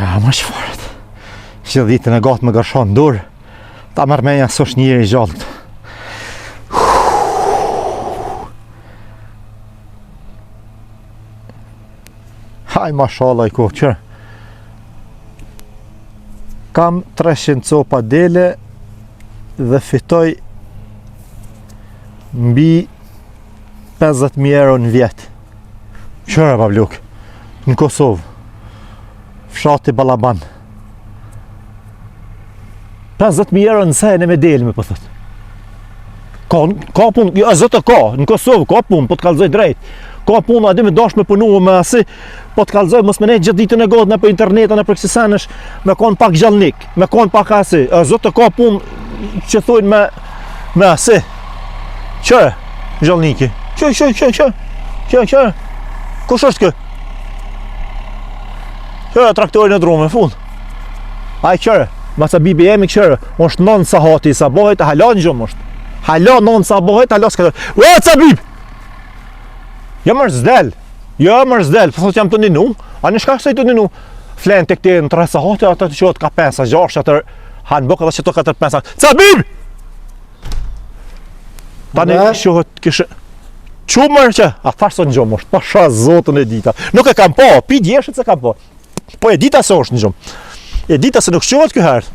Ja, ma çfarë. Që ditën e gatë më gërshon dur. Ta mërmenja s'osh njëri gjallët. Haj, mashallah i kohë, qërë. Kam 300 copa dele dhe fitoj mbi 50.000 euro në vjetë. Qërë, Pavluk? Në Kosovë. Fshati Balaban. 50.000 euro në sejnë me delë me, po thëtë. Ka punë, jo, zëtë ka, në Kosovë ka punë, po të kalzoj drejtë. Ka punë, adi me dash me punu me asi, po të kalzoj, mos me nejtë gjithë ditën e godë në për internetë, në për kësisenësh, me konë pak gjallnik, me konë pak asi. Zotë ka punë që thujnë me asi. Qërë, gjallniki? Qërë. Kush është kë? Qërë, traktorin e drume, fund. Aj, qërë, masa bibi jemi qërë, është non sa hati, sa bohet, hala në gjumë është. Hala non sa bohet, hala s'ka të... Ua, sa bib! Jam është zdel, po thot jam të ninu, a në shka shtaj të ninu? Flenë të këti në 3 sahati, ata të qohet ka 5-6, atër hanë bëka dhe që të 4-5. Ca bib! Tani shohet kishë... Qumër që, a thashtë të në gjumë është, pasha zotën e dita. Nuk e kam po, pi djeshët se kam po. Po e dita se është në gjumë. E dita se nuk qohet këherë.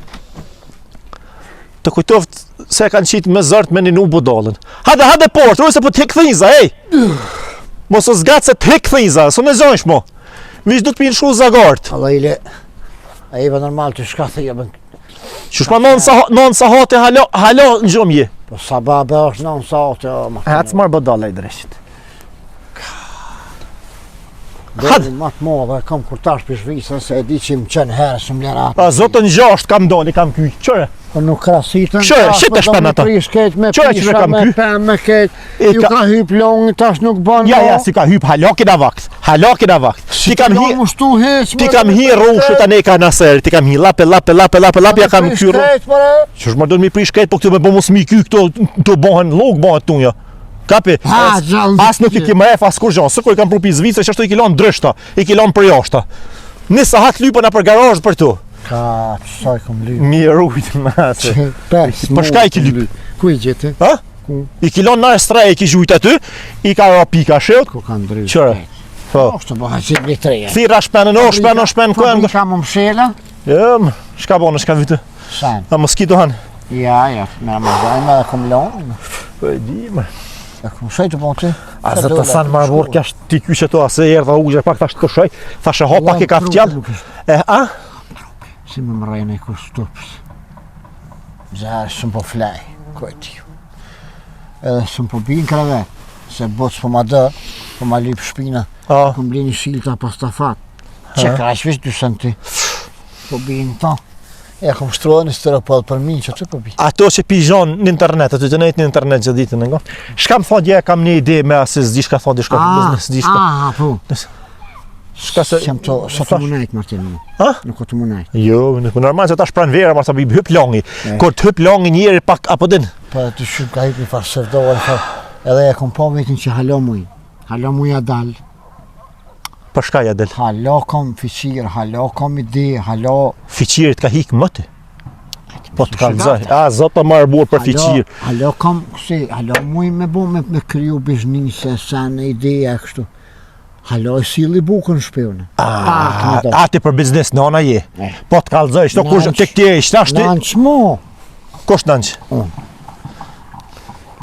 Të kujtoft se e kanë qitë me zërt me ninu budolën. Hade poshtë, rrë se po t'hek thënjza, ej! Mos o zgatë se t'hek thënjza, së në zonjsh mo. Vish du t'pinë shu zagartë. Allah ile, a iba normal të shka thëja bën. Qushma non sa hate halo në gjumë je. Po sa babe është non sa hate o ma. E atë s'marë bëdala i dreshit. Dhe ma të modhe, kam kur tash për shvisën se e di që më qenë herë së më leratë. A zotën 6 kam doli, kam kuj, qëre? Po nuk krasitën, shite shpen ata. Me pisha, me pëmë, me ketë, ju ka hyp longë, tash nuk banë. Ja, si ka hyp, halakin a vakt. Ti kam hi rrushët a ne ka naseri, ti kam hi lape, ja kam kyrë. Qësh më do në mi prish ketë, po këtu me bo mos mi ky këto bohen logë, bohen tunja. Kapi, as nuk i kima as kur gjanë, së kur i kam prupi Zvicre që ashtu i kilon drështa, i kilon për jashta. Nisa hat lypën a për garajë për tu. Ka, qësaj kom lypë. Mirë ujtë mase. Për shka i ki lypë? Ku i gjithë? Ha? I kilon në estreje i ki gjujtë aty, i ka pika shët. Ku ka ndryshë? Qëre? Oshtë të bëha që i treje. Thira shpenën, shpen kuen. Ka më mshela? Jëm, shka bonë, shka vitë. Sen? A moskitu hanë? Ja, me ramazajme dhe kom lonë. Po e di, me. E kom shëjtë po të? A zë të sanë marvor kja ti kyshe to, ase erë dhe ugje pak ta shtë këshoj, thashe ho pak e ka ftjallë. A? Si me më rejnë e kustupës. Zërë së më po flej, kojtë ju. Edhe së më po binë kreve, se botës po ma dë, po ma lipë shpina, kom blini shilta pas të fatë. Që krashvish dy sënti, po binë ta. E kom shtrua në styropol për minë që të po binë. Ato që pijon në internet, ato që nejtë në internet që ditën e nga. Shka më thot, kam një ide me asë zdi shka thot, shka biznes, zdi shka. Po. Shka se... Së të munajt, Martin. Nuk o të munajt. Jo, nuk normal që ta shpran vera, marsa bi hyp longi. Kur të hyp longi njeri pak, apo din? Po të shumë ka hyp një farë sëvdojnë, edhe e kom po vetin që halo muja dalë. Për shka ja del? Halo kom fiqirë, halo kom ide, halo... Fiqirit ka hikë mëti? Po të kanë zaj, zotë marë burë për fiqirë. Halo kom, halo muj me bu me kryu biznise, sene, ideja, kështu. Halo e sili bukën shpjone. Ati për biznes, nona je. Po të kalëzoj, shto kur të këtje, shtë... Nanç mo. Kosh nanç?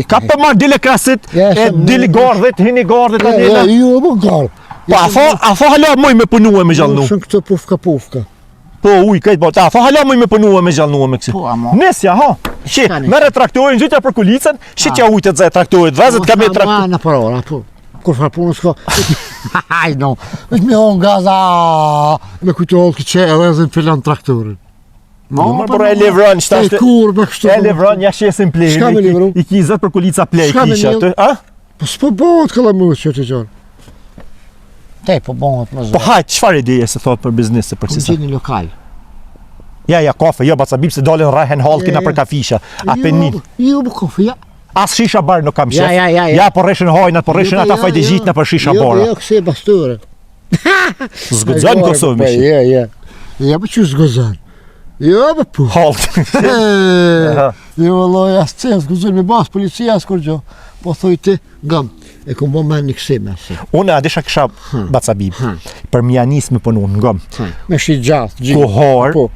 I ka për marë dile krasit, e dili gardhet, hini gardhet, Jo, më gardh. Pa, a fa hala muj me punue me gjallnu? Shën këtë pufka. Po, uj, kajtë po, a fa hala muj me punue me gjallnu me kësi? Po, amo. Nesja, ha? Shi, mere traktorin, gjytja për kulicën, shitja ujtë të zaj traktorit, vezet ka me traktorit. Në parora, po. Kur farë punës ka... Haj, no. Vesh mi honë gaza... Me kujtë olë këtë që edhe zën filan traktorin. Por e livron, qëta është... E livron, ja shesin plej. Shka me livron? I ki zët për kulica plej kisha, të, a? Po s'po bëhet këlla më që të gjonë. Te, po bëhet më zërë. Po hajtë, qëfar ideje se thot për biznis se për qësa? Kom gjeni lokal. Ja, kafe, jo, baca bip se dolin rehen halkina për kafisha, apenin. Jo, po kafe, ja. As shisha barë nuk kam shef. Ja, po reshen hojnat, po reshen ata fajtë gjitna për shisha bara. Jo, këse bastore. Zgëdzën Kosovë mishi. Ja. Ja, për që zgozan. Jo, për pu. Halt. Jo, vëlloj, as të zgozan me bas, policia as kur gjo. Po thuj ti, gëm, e ku më me një kësime. Unë adisha kisha bacabib. Për mja nis me punu në gëm. Me shi gjatë,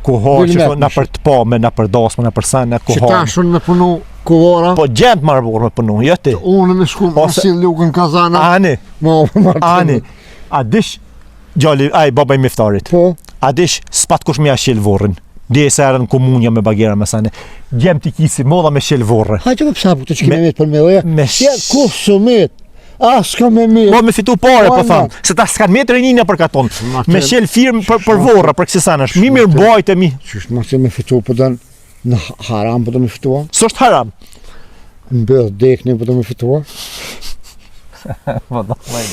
Kuhor që na për të po, me na për dasme, na për sene, Që kuhor. tashun me punu kuhora. Po gjendë marbur me punu, jo ti. Unë me shku më si lukën kazana. Ani, ani. A dish gjalli, aj baba i miftarit. Po. A dish s'pat kush me a shil vorrin. Dje se erën komunja me bagera me sane. Gjem t'i kisi modha me shil vorre. Hajtë për pësa për të që kime metë për me oja. Me Kur së metë. S'ka me metë. Po me fitu pare, po thamë. Se ta s'kan metër e njëna për katon. Me shil firmë për vorra, për kësi sanesh. Mi mirë bajt e mi. Qështë ma që me fitu për dënë në haram për të me fitua. S'është haram. Në bëdhë dekni për të me fitua.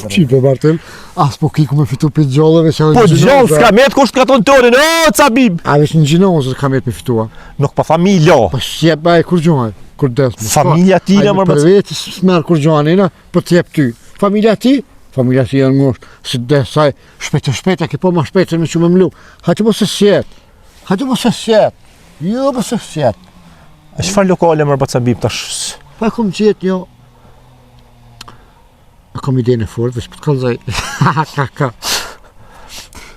Qipe Martel, as po kiku me fitu për gjallëve që Po gjallë s'ka metë kusht katon tonin, o, cabib. A veç në gjinozë ka metë me fitua. Nuk pa familja. Po shqep baj kur gjohaj, kur desme. Familja ti në mërë për vetë s'merë kur gjohanina, për t'jep ty. Familja ti janë ngosht, si desaj, shpejtë, ke po ma shpejtë se me që me mlu. Hajtë po se sjetë, jo po se sjetë. E çfarë lokale mërë bacabib tash? Pa e kom qëtë jo. E kom ide në fort, veç për të kalzaj. Ka.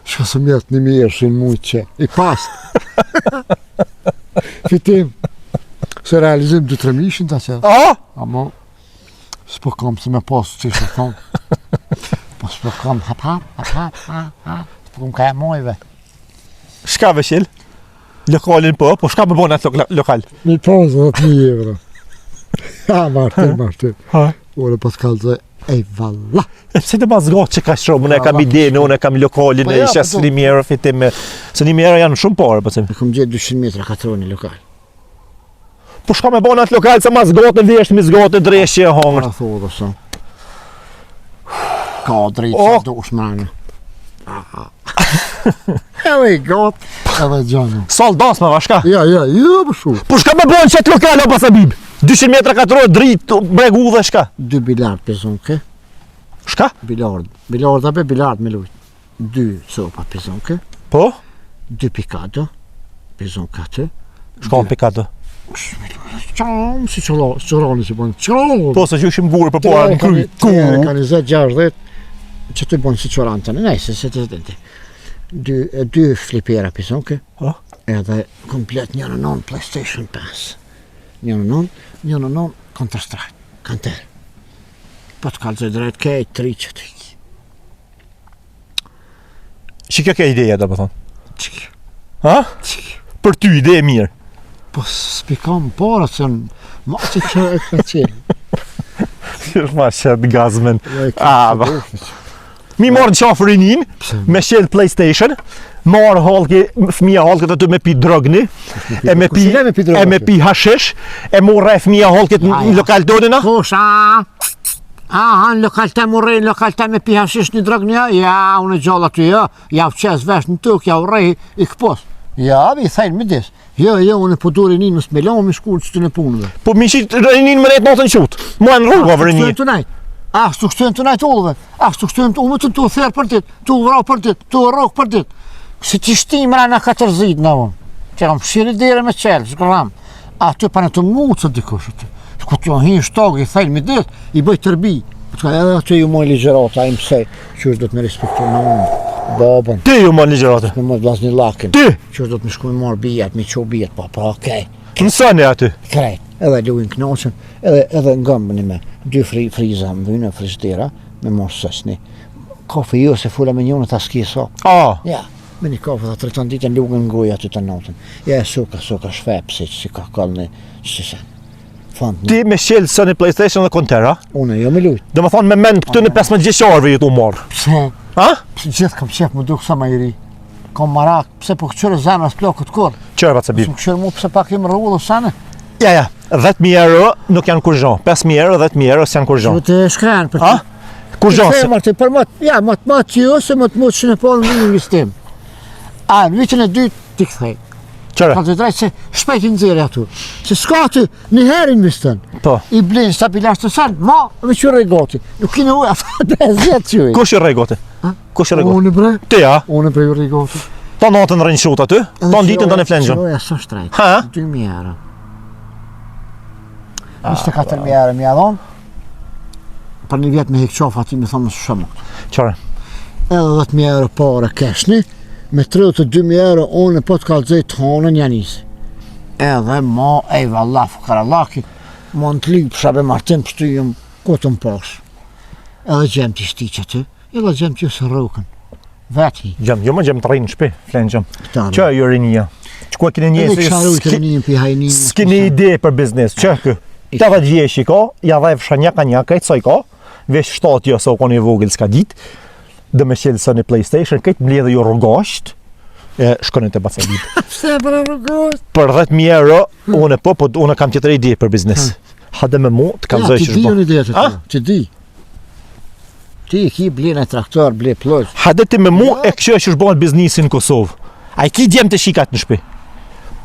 Shka së mjetë një mirë, shenë mujtë që. I pastë. Fitim. Se realizim 2-3 mishin ta që. A? Amo, s'po kam se me pasë që ishë thonë. Po s'po kam hap. S'po kam ka e mojve. Shka veshil? Lokalin po shka me bona atë lokal? Mi pasë dhe të një evra. Ha, Martin. Ha? Ore pas kalzaj. Ej, valla. Pse të pas gotë që ka shumë, unë e kam ide, unë e kam lokalin, Po e ja, isha po do. Slimjera fitim, Slimjera janë shumë parë, po E kom gjetë 200 metra katroni lokal. po shka me bona atë lokal, se mas gotë në vjesht, mis gotë dreshje e hongër. Para thonë dhe sa. Ka drejtë Oh. që do shmërënë. Edhe i gotë, edhe gjanë. Sal dasma, va shka? Ja, për shumë. Po shka me bona që atë lokal, o pasabib? 200 metra katror, dritë, bregu dhe shka? 2 bilard pezonke. Shka? Bilard abe bilard me lujt. 2 sopa pezonke. Po? 2 pikado. Pezonke atë. Shka në pikato? Qam, si qërani si bënë. Qërani. Po, se që ishim burë për para në kry. Ka 20-60. Që të bënë si qërantën. Nejse, se të zdente. 2 flipera pezonke. Po? Edhe komplet njënë non PlayStation 5. Njënë non Counter Strike. Kanter. Po të kalzoj drejt kej, 3 që të iki. Që kjo ke ideja, do më thonë? Qik. Ha? Për ty ide e mirë. Po s'pikam para se ma që që e ka qenë. Është ma shetë gazmen. Ah, ba. Mi marrë në qafë rinin, me shellë PlayStation, marrë halki, fëmija halkët aty me pi drogni, e me pi hashish, e morë e fëmija halkët në lokal tonina. Kush, në lokal të më rejnë, lokal të me pi hashish një drog një, ja, unë e gjallë aty, ja vqes vesh në tuk, ja u rej, i këpos. Ja, i thajnë me dis. Jo, unë e po duri një më smelon, me shkullë që të në punëve. Po mi qitë rinin më rejtë notën qutë, mua në rrugave rinin. Ashtu këstojnë të najtë ullëve, ashtu këstojnë të ume të therë për dit, të vrau për dit, të rogë për dit. Si ti shtim rana 4 zit në unë, që kam shiri dire me qelë, që këram. Aty pa në të mucët dikush aty. Ku të hinë shtogë, i thajnë me dit, i bëj tërbi. Edhe aty ju moj ligjerata, i mësej, që është do të me respektu në unë, babën. Ti ju moj ligjerata? Me moj vlasni lakin. Ti? Që është do të me shku me marë bijat, me qo bijat, pa, okej. Mësane aty? Krejt, edhe lujnë knoqen, edhe ngëmbëni me 2 friza më vynë, frishdera, me mos sësni. Kafe jo se fula me njënë të aski so. Ja, me një kafe dhe 3 ditën lugën ngoja aty të notën. Ja, suka shvep, si ka kallë që se Ti me shellë së një PlayStation dhe kontera? Une, jo me lujt. Dhe më thonë me mend këtë në 15 gjeqarve ju t'u marrë. Pse? Ha? Pse gjithë kam qef më duk sa ma i ri. Kam marak, pse po këqyre zemrës plokët kur? Qërë pa të bim? Këqyre mu pse pak jem rrullu sane? Ja, 10.000 euro nuk janë kur gjon. 5.000 euro, 10.000 euro s'janë kur gjon. Që të shkrenë për Ha? Kur gjon? Për më të jo se më të që në polë në një ngistim. A, në vitin e 2 t'i këthej. Qërë? Ka të drejtë se shpejt i nëzirë aty. Se s'ka ty një herë investën. Po. I blinë stabilasht të sanë, ma me qërë regoti. Nuk kine uja, 50 qëj. Kush i regoti? Kush i regoti? Unë bre. Ti, a? Unë bre ju regoti. Ta natën rënë shut aty, ta ditën ta në flenxëm. Qoja së shtrejt. Ha? 2.000 euro. 24.000 euro mi adhon. Për një vjetë me hek qofa ati me thonë në shumë. Qare? Edhe 10.000 euro pare keshni, me 32.000 euro unë po të kalëzoj tonën janisi. Edhe ma, ej valla, fukarallaki, ma në të ligë përshabe Martin pëstujëm kotën poshë. Edhe gjemë të shti që ty, edhe gjemë të jusë rrukën. Veti. Gjem, jo më gjem të rrinë në shpi, flenxëm. Këtane. Që jo rinia? Që ku e kine Edhe njësë, kësharu të rinjën për hajninë. s'kini ide për biznes, që kë? 80 vjeshi ka, ja dhejfësha njaka, këtë soj ka, vesh 7 jo sa u koni vogël s'ka dit, dhe me qelë së një PlayStation, këtë mbledhe jo rrugasht, shkonin të Bacabit. Pse për rrugosht? Për 10.000 euro, unë kam tjetër ide për biznes. Hade me mu, të kalzoj që Ti di unë ide të A? të, ti di. Ti ki ble në traktor, ble ploj. Hade ti me mu e kështë që shbohet biznisin në Kosovë. A i ki djem të shikat në shpi.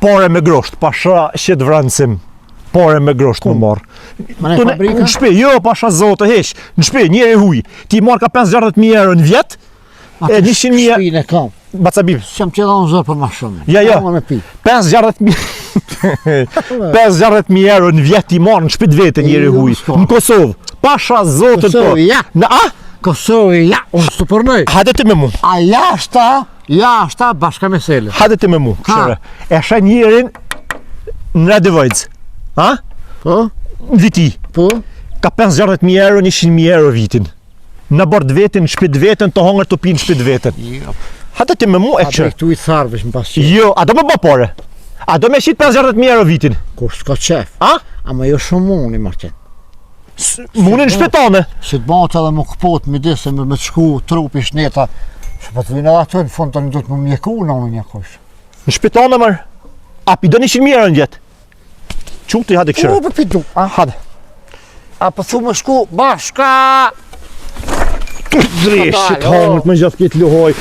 Pare me grosht, pasha shet vrancim. Pare me grosht më marë. Ma ne fabrika? Në shpi, jo, pasha zotë, hesh. Në shpi, njëri huj. Ti marë ka 50.000 euro në vjetë, e 100.000 Shpine kam. Bacabib. Qëm që dhonë zorë për ma shumë. Ja, ja. Kam me pi. 50.000 euro në vjetë ti marë në shpit vete njëri huj. Në Kosovë. Pasha zotën po. Kosovë, ja. Në a? Kosovë, ja, unë së të përnoj. Hade ti me mu. A jashta bashka me sele. Hade ti me mu. Këshire. E shë njerin në Radivojc. Ha? Po, Në viti. po. Ka 50.000 euro, 100.000 euro vitin. Në bord vetin, në shpit vetën, të hongër të pinë shpit vetën. Hade ti me mu e A këshire. drejtu i tharvesh më pas qenë. Jo, a do me bë pare. A do me shit 50.000 euro vitin. Kur s'ka qef. A? Ama jo shumë unë, Martin. Munin në shpitane. Si të bata edhe më këpot me disë me të shku trupi shneta. Që pa të vinë edhe ato në fund të një do të më mjeku në unë një kush. Në shpitane mërë. A pi do 100.000 euro në vjetë. Quti hade këshire. për pitu. Hade. A për thu më shku bashka. Dreshit, hongët me gjatë këtë luhoj.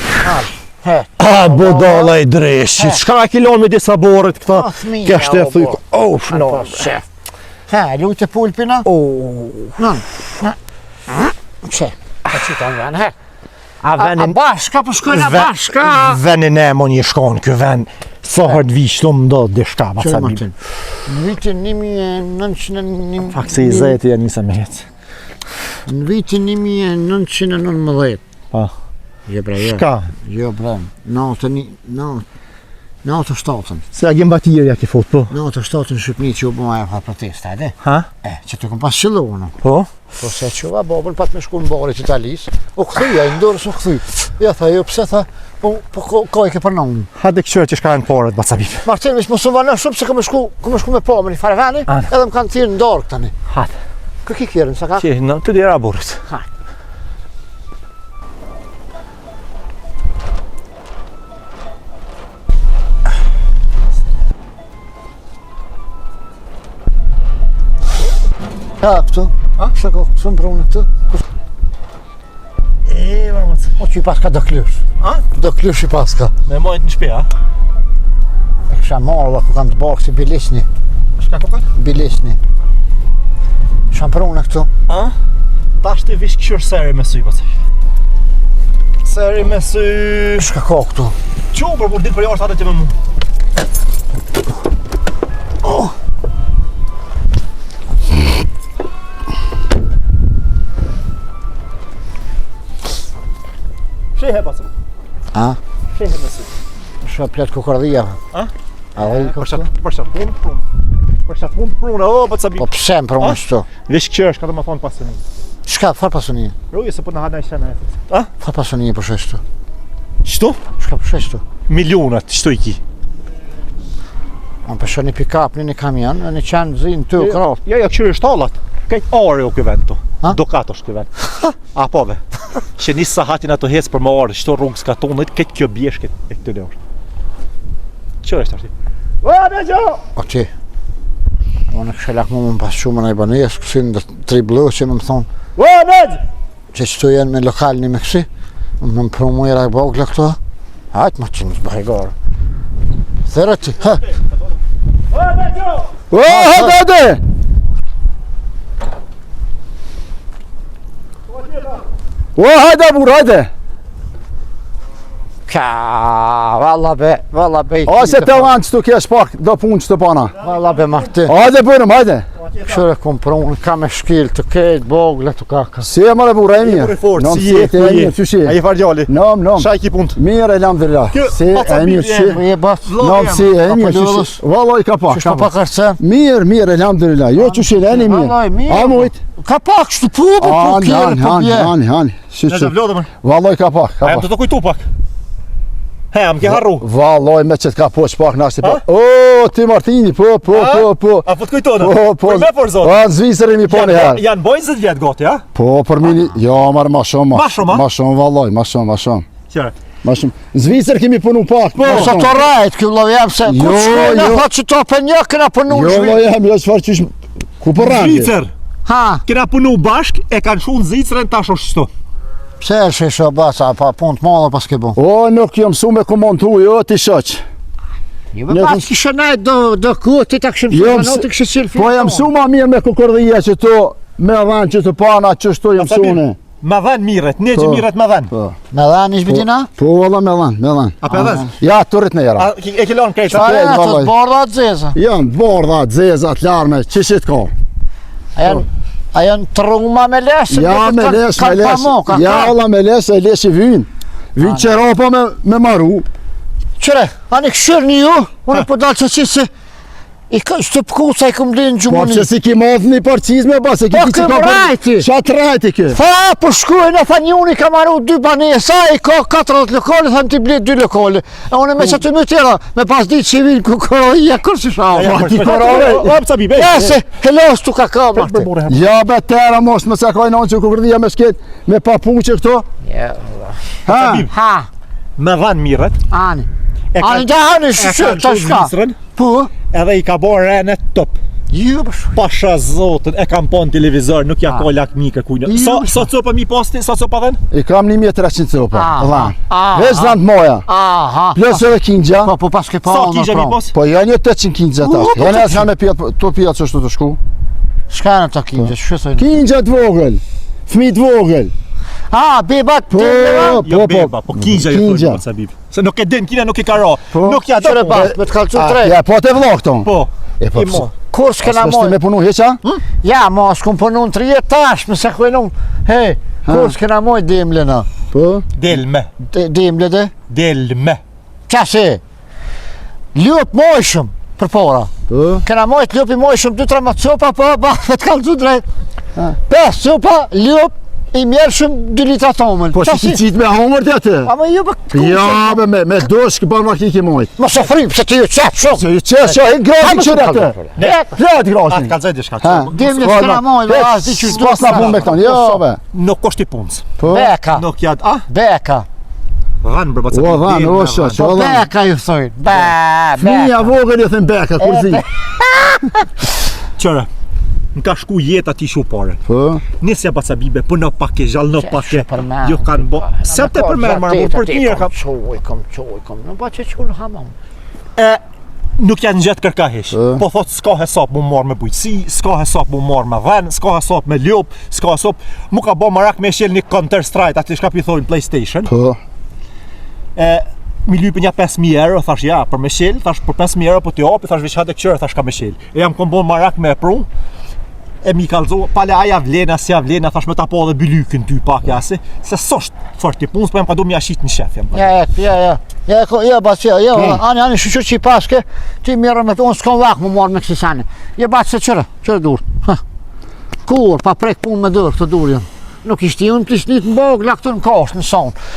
He. A, bodala i dreshit. Shka e kilon me disa borët këta. Thmija, Kështë e o, thuj. bo. Oh, shno. Shef. He, lujtë e pulpina? Nën. Qe. A që të në ven, he. A A bashka, për shkojnë a bashka. Venin e mon një shkon, kë ven. Sa hërt vishtu më do dhe shka, Qe, Bacabib. Martin. Në vitin 1900... Pak se i zeti e njësa me hecë. Në vitin 1919. Pa. Jo bre, jo. Shka? Jo bre. 97-ën. Se a gjem batirja ki fot, po. 97-ën në Shqipni që u bëma e fa protesta, edhe? Ha? Që të këm pas qëllu në. Po? Po se qëva bobën pat me shku në barit Italis. U këthyja, i ndorës u këthy. Ja tha, jo pse tha, po ko e ke për në unë. Hade këshire që shka në porët, Bacabib. Martin, vish më sëmë vanë shumë se këm shku me po më një farevani, Ana. edhe më kanë thirë në dorë këtani. Hade. Kë ki kjerën, sa ka? Që, në të dira borët. Hajde. Ja, këtu. Shë ko, së më prunë këtu. E, mamët. O që i paska do klysh. A? Do klysh i paska. Me mojt në shpi, a? E kësha marrë dhe ku kam të bakë si bilisni. Shka të këtë? Bilisni. Shë më prunë këtu. A? Ta është të vish këshur seri me sy, Bacabib. Seri me sy... Shka ka këtu. Qo, për ditë për jashtë atë që me mu. Shehe, Bacabib. A? Shehe me sy. Shë pletë kukardhia. A? A dhe i Për këtu? qatë punë, Për qatë punë, o, Bacabib. Po pse më prunë shtu? Vish këshur, shka të më thonë pasë një. Shka, farë pasunije? Ruje se po në hadna i shena e thës. A? Farë pasunije për shështu? Qëtu? Shka për shështu? Milionat, qëtu i ki? Unë për shë një pick-up, një kamion, e një qenë zinë të kratë. Jo, këshur është tallat. Kajt are o këj vend tu. Ha? Dokat është këj vend. A po ve. Që një sahatin ato hecë për më arë, qëto rrugës ka tonët, këtë kjo bjeshket e këtë në është. Qërë është ashti? O, në gjo! O ti? Unë kështë lakë më pas shumë në i banes, kësin dhe tri blu që më thonë, O, në gjë! që qëtu jenë me lokal një me kësi, më prumu i rak bogla këto, hajtë ma që më zbëhe garë. Thera ti, ha! O, në gjo! O, hajde! O, hajde, burë, hajde! Valla be. Ose të lanë që të kesh pak do punë që të pana. Valla be Martin. Hajde bërëm, hajde. Këshire kom prunë, ka me shkil të ketë, bogle të kaka. Si e mërë burë e mirë? Si je, ku je? A je fargjali? Nom. Shaj ki punt. Mirë, elhamdulillah. Si e mirë që? Po je bas. Nom, si e mirë që? Vallaj ka pak. Qështë pa kërcen? Mirë, elhamdulillah. Jo që shi e një mirë. Vallaj, mirë. A mujt? Ka pak shtu po kjerë po bje. Han. Në vlodë më. Vallaj ka pak. A jam të kujtu pak. He, am ke harru. Vallaj me që t'ka poq pak nashti pak. O, ti Martini, po. A fut kujtona? Po. Për me për zotë. A, në Zvicëri mi po një herë. Janë bojnë 20 vjetë gati, ja? Po, për mini, jo, marë ma shumë. Ma shumë, a? Ma shumë, vallaj, ma shumë. Qërë. Ma shumë. Në Zvicër kemi punu pak. Po, sa të rajt, kjo lo jem se, ku shkojnë e thot që to për një këna punu në Jo, shvi. lo jem, jo qëfar qysh. Ku për rangi? Zvicër. Ha, Kena punu bashk, e kanë shu në Zvicërën tash është qëto. pse e shisho basa, pa punë të madhe pas ke bo. O, nuk jam su me komontu, jo, ti shoq. Jo, me pas kishe nejt do ku, ti ta këshim Jo, filma, ti kështë qilë Po jam su ma mirë me kukurdhia që to, me dhanë që të pana, që shto jam su ne. Ma dhenë miret, ne që Po. miret ma dhenë. Po, Me dhe një shbitina? po, valla me dhanë. A për dhenë? Ja, të rrit në jera. E kilon krejta? Qa e vallaj. të bardha të zeza? Janë bordha, dzezat, larme, që shit ka. A janë të rruma me lesë? Ja, me les. Ja, alla me les, e les i vynë. Vynë qeropa me maru. Qëre, anë i këshër një ju, unë po dalë që si se i shtë pëkusa i këm dhe në Po gjumoni. që si ki modhë një parcizme, ba, se ki Po, ki që këm rajti. Qatë rajti kë? Tha, po shkujen e tha një unë i ka maru 2 banesa, i ka 40 lokale, tha në t'i blet 2 lokale. E unë me që të më tjera, me pas ditë që i vinë kukurohia, kërë si shao. ti korore. Hapë bibe. Ja se, helos tu ka kamerte. Ja, be tëra mos me se kaj në që kukurdhia me shket, me papuqe këto. Ha, Ha, Me dhenë miret. ani. E ka- Ani gjahani, E shë, kanë të shu shka. Zvicërën, Po, edhe i ka bo rene top. ju përshu. Pasha zotën, e kam po në televizor, nuk ja ka lakmike kujnë. Sa copa mi posti, sa copa dhenë? i kam 1300 copa, dhanë. Ah, Veç dhanë të moja, Aha. plus edhe kingja. Po pas ke pa Sa unë kishë mi pos? Po janë një 800 kingja ta. Janë e s'ka me pijat, to pijat që është të shku. Shka në të kinjë, shë thëjnë? Kingja të vogël, fmi të vogël. Ha, bebat Po, të leva? Jo beba, po kingja ju Kingja. thujnë, Sabib. Se nuk e din, kina nuk i ka ra. Po. Nuk ja do. Qëre bat, me të kalcu A, 3. Ja, po të vlog këto. Po. E po I pse? mo. Kur s'kena S'është me moj? punu heqa? Ja, ma s'kum punu në 3 tash, me se kujnun. He, kur s'kena moj demle na? Po, Delme. Demle dhe? Delme. Qa se? Ljup mojshëm, për para. po. Kena mojt ljup i mojshëm, 2-3 ma copa, po, ba, me të kalcu drejt. Ha. 5 copa, ljup, i mjershëm 2 litra tomën. Po që ti qitë me homër të atë? A me ju bë Ja, me doshk ban ma kiki mojt. Mos e frim, se ti ju qep shumë. Se i qesh, i gratin qërë atë. Gratin Atë gratin. kalzaj dhe shka. Ha. Demle s'kena mojt, dhe as di që S'pas na pun me këton, jo, be. Nuk kosht i punës. Po, Beka, Nuk ja... Ah, beka. dhanë bërë bëtë. o dhanë, o shoq, Po o dhanë. beka ju thojnë, Fëmija vogël ju thënë beka, kur zi. Qëre, në ka shku jetë ati shu pare. Po, Nisja Bacabibe, pënë pak e gjallë, në pak e... përmen. Jo kanë bo... Se të përmen, marë, për të mirë kam... Kom, në ba që që në hamam. E, nuk janë gjetë kërkahesh. Po thotë s'ka hesap mu marrë me bujqësi, s'ka hesap mu marrë me dhenë, s'ka hesap me ljop, s'ka hesap... Mu ka bo marak me shel një Counter Strike, ati shka pi thojnë PlayStation. po. E, mi lypi një 5.000 euro, thash ja, për me shel, thash për 5.000 euro po t'i opi, thash veç hate këqyre, thash ka me shel. E jam kom bo marak me pru, e mi kalzo, pale aja vlena, si ja vlena, thash me ta po dhe bylykin ty pak jasi, se s'osht fort i punës, po jam ka du mja shit në shef, jam. Ja, ani shqyqyr që i paske, ti mirë me të unë s'kon vak më marrë me kësi sani. Je batë se qëre dur. Kur, pa prek pun me dërë këtë dur jënë. Nuk ishti unë plisnit në bogë, la këtu në kosh, në sonë.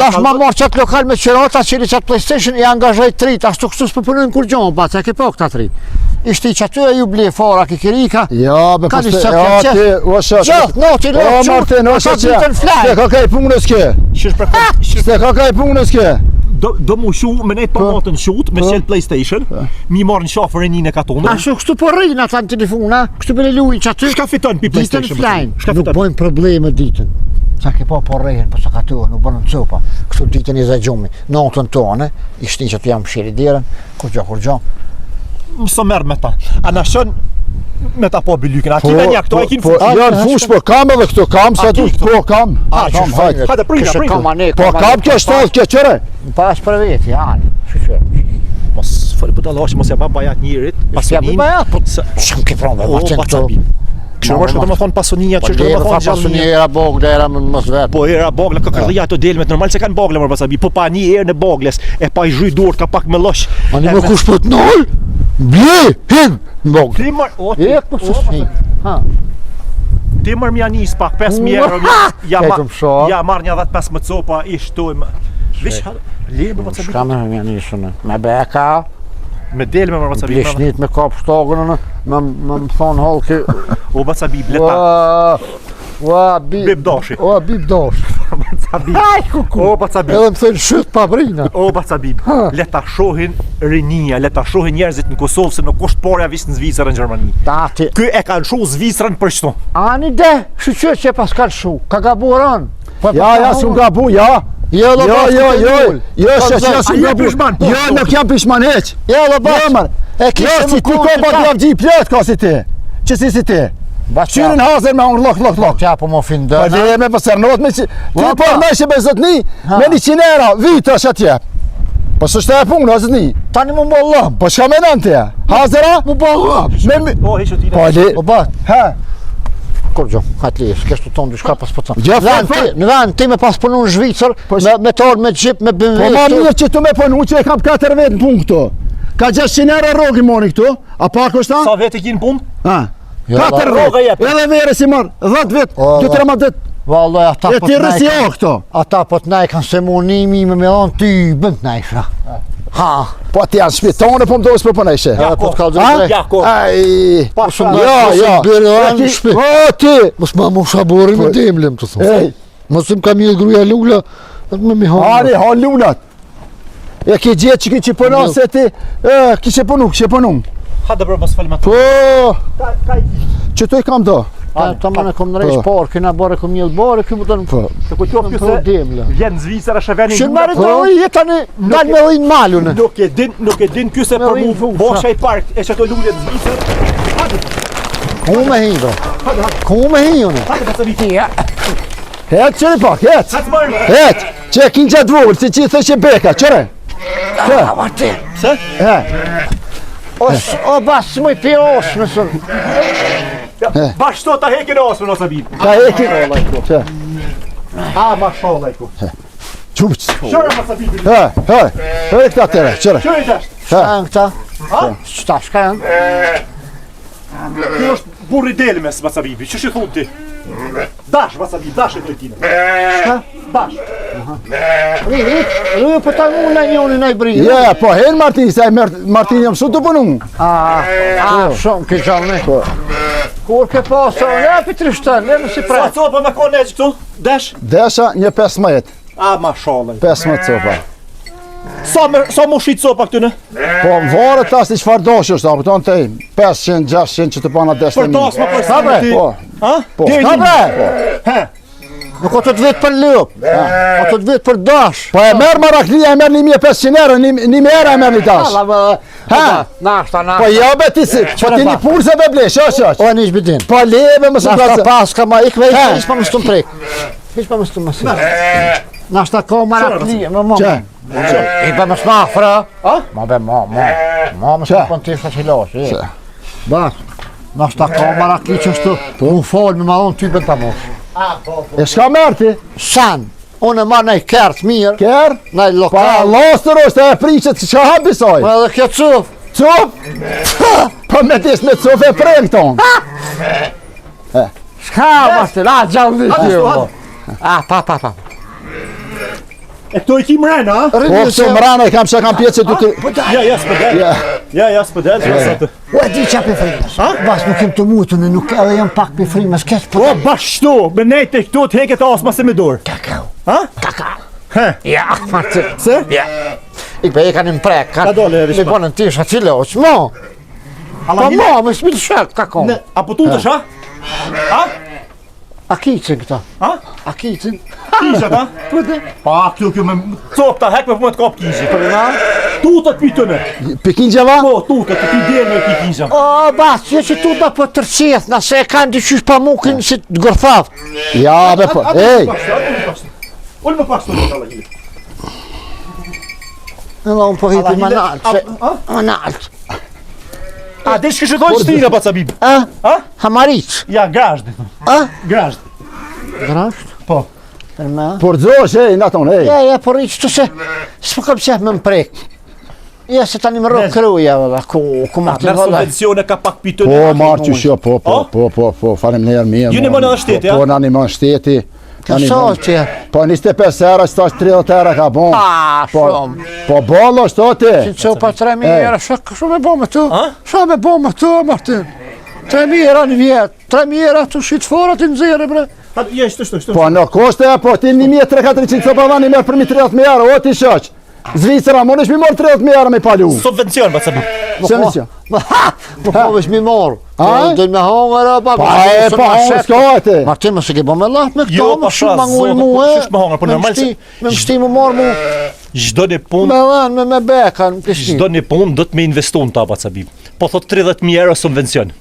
Dash ma marrë qatë lokal me qërata, qëri qatë PlayStation, i angazhoj 3, ta shtu kështu s'pëpunojnë kur gjonë, batë, se ke po këta 3. Ishti që aty e ju ble fara, kikirika. Ja, be Ka po një ste, sa ja, qef. ti, o shoq. Gjatë, noti, O, lërë, Martin, o ata shoq, ditën flaj. ste ka kaj punës ke. Shish për shish, Ste ka kaj punës ke. do mu shu, me nejt tomatën shut, me shel PlayStation, mi marrë në shafër e njën e A katonë. shu kështu po rrinë ata në telefona, kështu bele lujnë që aty. Shka fiton pi Ditën PlayStation? flajnë, Shka nuk fiton? bojnë probleme ditën. Sa ke po rrehen, po sa ka tu, nuk bërën copa. Kështu ditën i zagjumi, notën tonë, i shtin që tu jam shiri derën, kur gjo. Mëso merë me ta. A na shën me ta po bylykin. A ti tani këto e kin Po, janë fush, po kam edhe këtu, kam sa du, po kam. Kam, hajde. Hajde prina. Po kam kjo 70 kjo qëre. Pas për veti, janë. Mos fol po dallash, mos ja ba bajat njerit. Pasunin. Po çam ke pronë, O, ma pa bim. Kështu është do të thon pasunia, Po çështë do të thon pasunia era bogle, era mos vet. Po era bogla ka kërrija ato delmet normal se kanë bogle më pasabi, po pa një herë në bogles, e pa i zhyj duart ka pak me llosh. Ani më kush po të nol? Ble, hin, bogle. Ti më o E po s'e. Ha. ti më mja nis pak 5000 euro. Ja marr një 15 copa i shtojmë. Vish lirë më pasabi. Kam më nisën. Me beka, Me delme më pasabi. blishnit me kap shtogën, më thon hollki. O pasabi bleta. Ua, bib doshi. O, bib dosh. Pasabi. Aj, kuku. O pasabi. Edhe më thënë shyt pa brina. O Bacabib, le ta shohin rinia, le ta shohin njerëzit në Kosovë se nuk është porja vishë në Zvicrën në Gjermani. Tati. Ky e kanë shu Zvicrën për shto. Ani de, shqyqyr që pas kanë shu, ka gaburan. Ja, s'u gabu, ja. Jo, s'u gabu. Jo, nuk jam pishman heq. Jo, lo bas. E Jo, kishë si ti ko pa t'lavgji plët ka si ti. Që si ti. Qyrin hazer me unë lok. Qa po më Po findën. le me pësërnot me që... Ti po me që me zotni, me 100 euro, vitë është atje. Po së shte e punë, o zotni. Tani më më lëm. Po shka me nën ti? Hazera? Më bo lëm. O, heqë t'ina. Po le... O bat. Ha? Kur gjo, hajt li, s'kesh të tonë dyshka pas po tonë. Gjo, Në vend, ti me pas punu në Zvicër, me torë, me gjip, me BMW. Po ma mirë që tu me punu që e kam 4 vetë në punë këtu. Ka 600 euro rogi moni këtu, a pa kështa? Sa vete kinë punë? Ha? 4 rroga jep. Edhe vere si marë, 10 vetë, 2-3 vetë. Valloj, ata E po ti t'naj rësi kanë. o këto. Ata po t'naj kanë se munimi me onë ty bënd t'najshra. Ha. Po ti janë shpitone, po më dojës për pënejshe. Edhe po t'ka Ha? dhërë. Jako. Aj, Po shumë ja. bërë E anë ti- shpi. O ti! Mos ma mu shabori me demlem të thonë. Ej, Mos im kam një gruja lula, me mi hanë. ari, ha lunat. E ki gjithë që ki që punon se ti, kishe punu. Ha dhe bërë mos falë ma të. Po, që tu i kam do. Ta më në kom në rejsh parë, këna bare kom një bare, këmë të në Po. Të kujtof kjo se vjen Zvicra shëveni Shën marrë të ujë, tani dalë me ujnë malune. Nuk e din ky se Me për mu ujnë fushë. bosha i park e që të lullet në Zvicrë. Ku me hi, bro? Ku me hi, une? Hajde Bacabib. Het qëri pak, het. Hajde marrë. Het, që e kinë gjatë vogël, si që i thëshë beka, qëre. A, ma ti. Se? O, basë më i pi osë, nësën. Bashto ta hekin osën o Sabib. Ka e kinë. Që, A, mashallah i ku. qupës. Shërë Bacabib. Hë, këta tëre, qëre. Shërë i tashtë. Shkanë këta? Qëta shkanë? Kjo është burri delmes Bacabibi. Që shi thun ti? Dash Bacabib, dash e dojë tina. Dash. Rrë për ta mu në njënë në i brijë. Ja, po, hen Martin, se Martin jam su të punu. Shumë ke gjallë ne. Kur ke pasë, ne për 3 ne si Sa pre. copa me kone që këtu? Dash? Desha një 15, A, mashallah. 15 copa. Sa mu shqit copa këtu në? Po, më varët tas i qfar dosh është, a këton të 500, 600 që të pana 10.000. Për tas ma për Sa bre? ti. Po, Ha? po. Deri Sa ti. bre? Nuk o të të vetë për lëp, o të të vetë për dash. Po e merë maraklia, e merë 1500 euro, 1000 euro e merë një tash. Ha? Nashta. Po jo be ti si, po ti një pulse be blesh, është. O, një shbidin. Po lebe më së Nashta prasë. pas ka ma ikve, Ha. ish pa më stum prek. Ish pa më stum mësi. Nashta ka marakli, më më. Që? I be më smafra. A? Ma be ma më Qa? stum të ishta që losh. Qa? Bas, nashta ka marakli që shtu, unë falë me ma unë ty bën të mosh. E shka merë ti? San, unë e marrë nej kertë mirë, Kjerë? nej Pa lokal, lastër është e priqet që hapi saj. po edhe kjo cuf. Cuf? Po me tis me cuf e prejnë ton. Shka mashtë, la gjallë Hajde, kjo. hajde. Pa. E këto i kim rena, a? Po këtu më rana i kam që kam pjetë që du të... Ja, s'pëdel. Ja, s'pëdel. U e di qa për frimës. Bas nuk kem të mutu, në nuk edhe jam pak për frimës, kesh Po, për... bashkëtu, me nejt e këtu të heket asma se me dorë. Kakao. Ha? Ja, martë. Se? Ja. Ik be e ka një mprek, ka... Ka dole, e vishma. Me bonën ti shka ciloq, mo. Pa mo, me shmil shak, kakao. Apo tu të sha? Ha? A kicin këta. Ha? A kicin. Kishat, ha? Po dhe. Pa, këtu kjo me copta hek me të kap kishit. Për na, Tutat pytëme. Pikingjeva? Po, tutat, të pidel me pikingjëm. O, bas, jo që tu da për tërqith, nëse e kanë dyqysh pa mukin si të gërthav. Ja, be po. Ej, Ullë më pas të në kalla gjilë. Edhe unë po hipi më naltë, më naltë. A, dhe shkë shëtojnë shtina, Bacabib. A? Hamaric. Ja, grasht. A? Grasht. Grasht? Po. Për me? por zosh, ej, naton, ej. Ja, por i qëtu se, s'po kam qef me më prek. Ja, se tani më rrë kryja, valla, ku ma të Merë valla. subvencione ka pak pytëme. Po, marë që shjo, po, falem njerë mirë. Ju një mënë edhe shteti, ja? Po, në një mënë shteti. Ka sa që? Po, 25 era, që ta është 30 era ka bon. Pa, shumë. Po, ballo, shto ti. Si që pa 3.000 era, shumë me bo me tu? A? Shumë me bo me tu, Martin. 3.000 era një vjetë, 3.000 era të shqitë forat i nëzire, bre. Ja, shto. Po, në koshte, po, ti 1.300-400 copa vani merë për 30.000 euro, o ti shoq. Zvicera, më nësh mi morë 30.000 euro me palu. Subvencion, Bacabib. Se më që? Më po vesh mi morë. A? Dhe me hongër, ba. Pa, e, pa, hongër s'ka e ti. Martin, më se ke bo me latë me këto, Jo, më pa shumë shas, manguj zotë, mu, po, e. shush me hongër, po normal se- Me mështi më morë mu, Gjdo një punë, me dhenë, me beka në pishtin. gjdo një punë do të me investu në ta, Bacabib. Po thot 30.000 euro subvencion.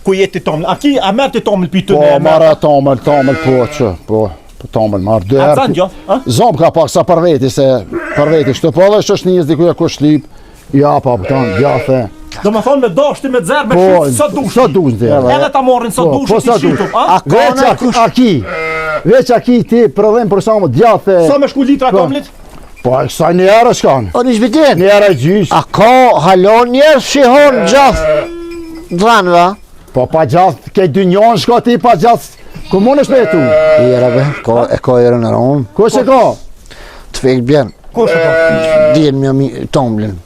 Ku jeti tomël? A merë të tomël Po, pytëme? marë tomël, po, që, po, tomël, marë dy A herë. zanë, jo? Zomë ka pak sa për veti, shto po dhe është njës dikuja ku shlip. Ja, pa, po, tonë, gjafe. Do më thonë me dashti, me dzerë, me Po, shqytë, sa dush. sa dush ti. Edhe ta morrin sa Po, dush, po, ti sa dush. shqytu, a? Veç aki ti prodhem për sa më djathë. Sa me shku litra Po. tomlit? Po, sa një herë shkanë. O një zbitin, Një herë gjysh. a ka halon njerë shihon gjath dhanë, va? Po, pa gjathë, ke dy njonë shka ti pa gjathë. Ku mund është me tu? Jera be, ka e rënë rënë, Ku që ka? të fejtë bjenë, Ku shë po? djenë mjë tomlin.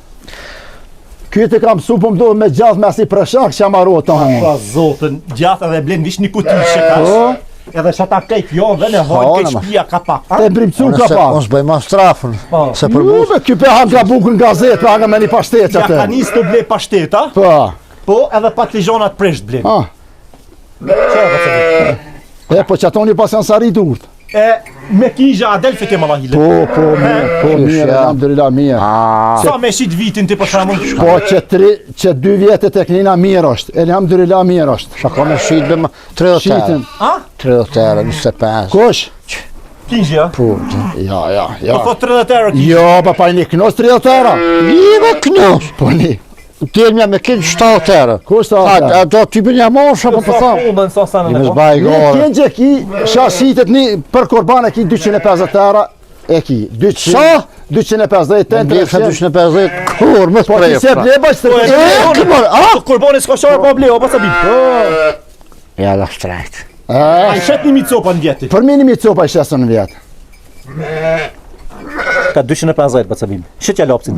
Kyte kam su po më do me gjathë me asi prëshak që jam arro të hanë. Pa zotën, gjatë edhe blen vish një kuti që ka. Po, Edhe që ta kejt jo dhe në Po, hojnë kejt në ma. shpia ka pak. a? e brimcu ka pa. Unë s'bëj ma strafën, se për bus. Ube, ky pe ham ka bukën gazetë, pa nga me një pashtet që Ja ka atë. njës të ble pashteta, Po, po edhe patlijonat presht blen. ah, Qa Bacabib? po që ato një pas janë sari durt. E me kingja Adelfit e më lahile. Po, mirë, alhamdulillah mirë. Sa me shqit vitin ti për shamull? Po, që 2 vjetë tek nina mirë është, elhamdulillah mirë është. Shka me shqitë be ma 30 Shqitën, euro, A? 30 euro, 25. kush? Kingja? Po, Ja. Po 30 euro kingja. Jo, pa pa një knos 30 euro. Live knus, Po një, t'jelë mja me kinë 7 euro. kush ta ata? A do t'i bën një mosha, po Sa po thamë. punën, sa sanën I e me po. zbaj Një gore. kënë që ki, shashitet një, për korban e ki 250 euro, e ki, 200, Sa? 250, Në bjefë 250, kur, më Po, ti se s'prejë. ble bëjtë Po, e të Këmër, a? Kurbani s'ka qarë po ble, o Bacabib. Ja, la shtrajt. A i shet një micopa në vjeti. Për minimi copa i shesën në vjetë. Ka 250 Bacabib. Shetja lopsin.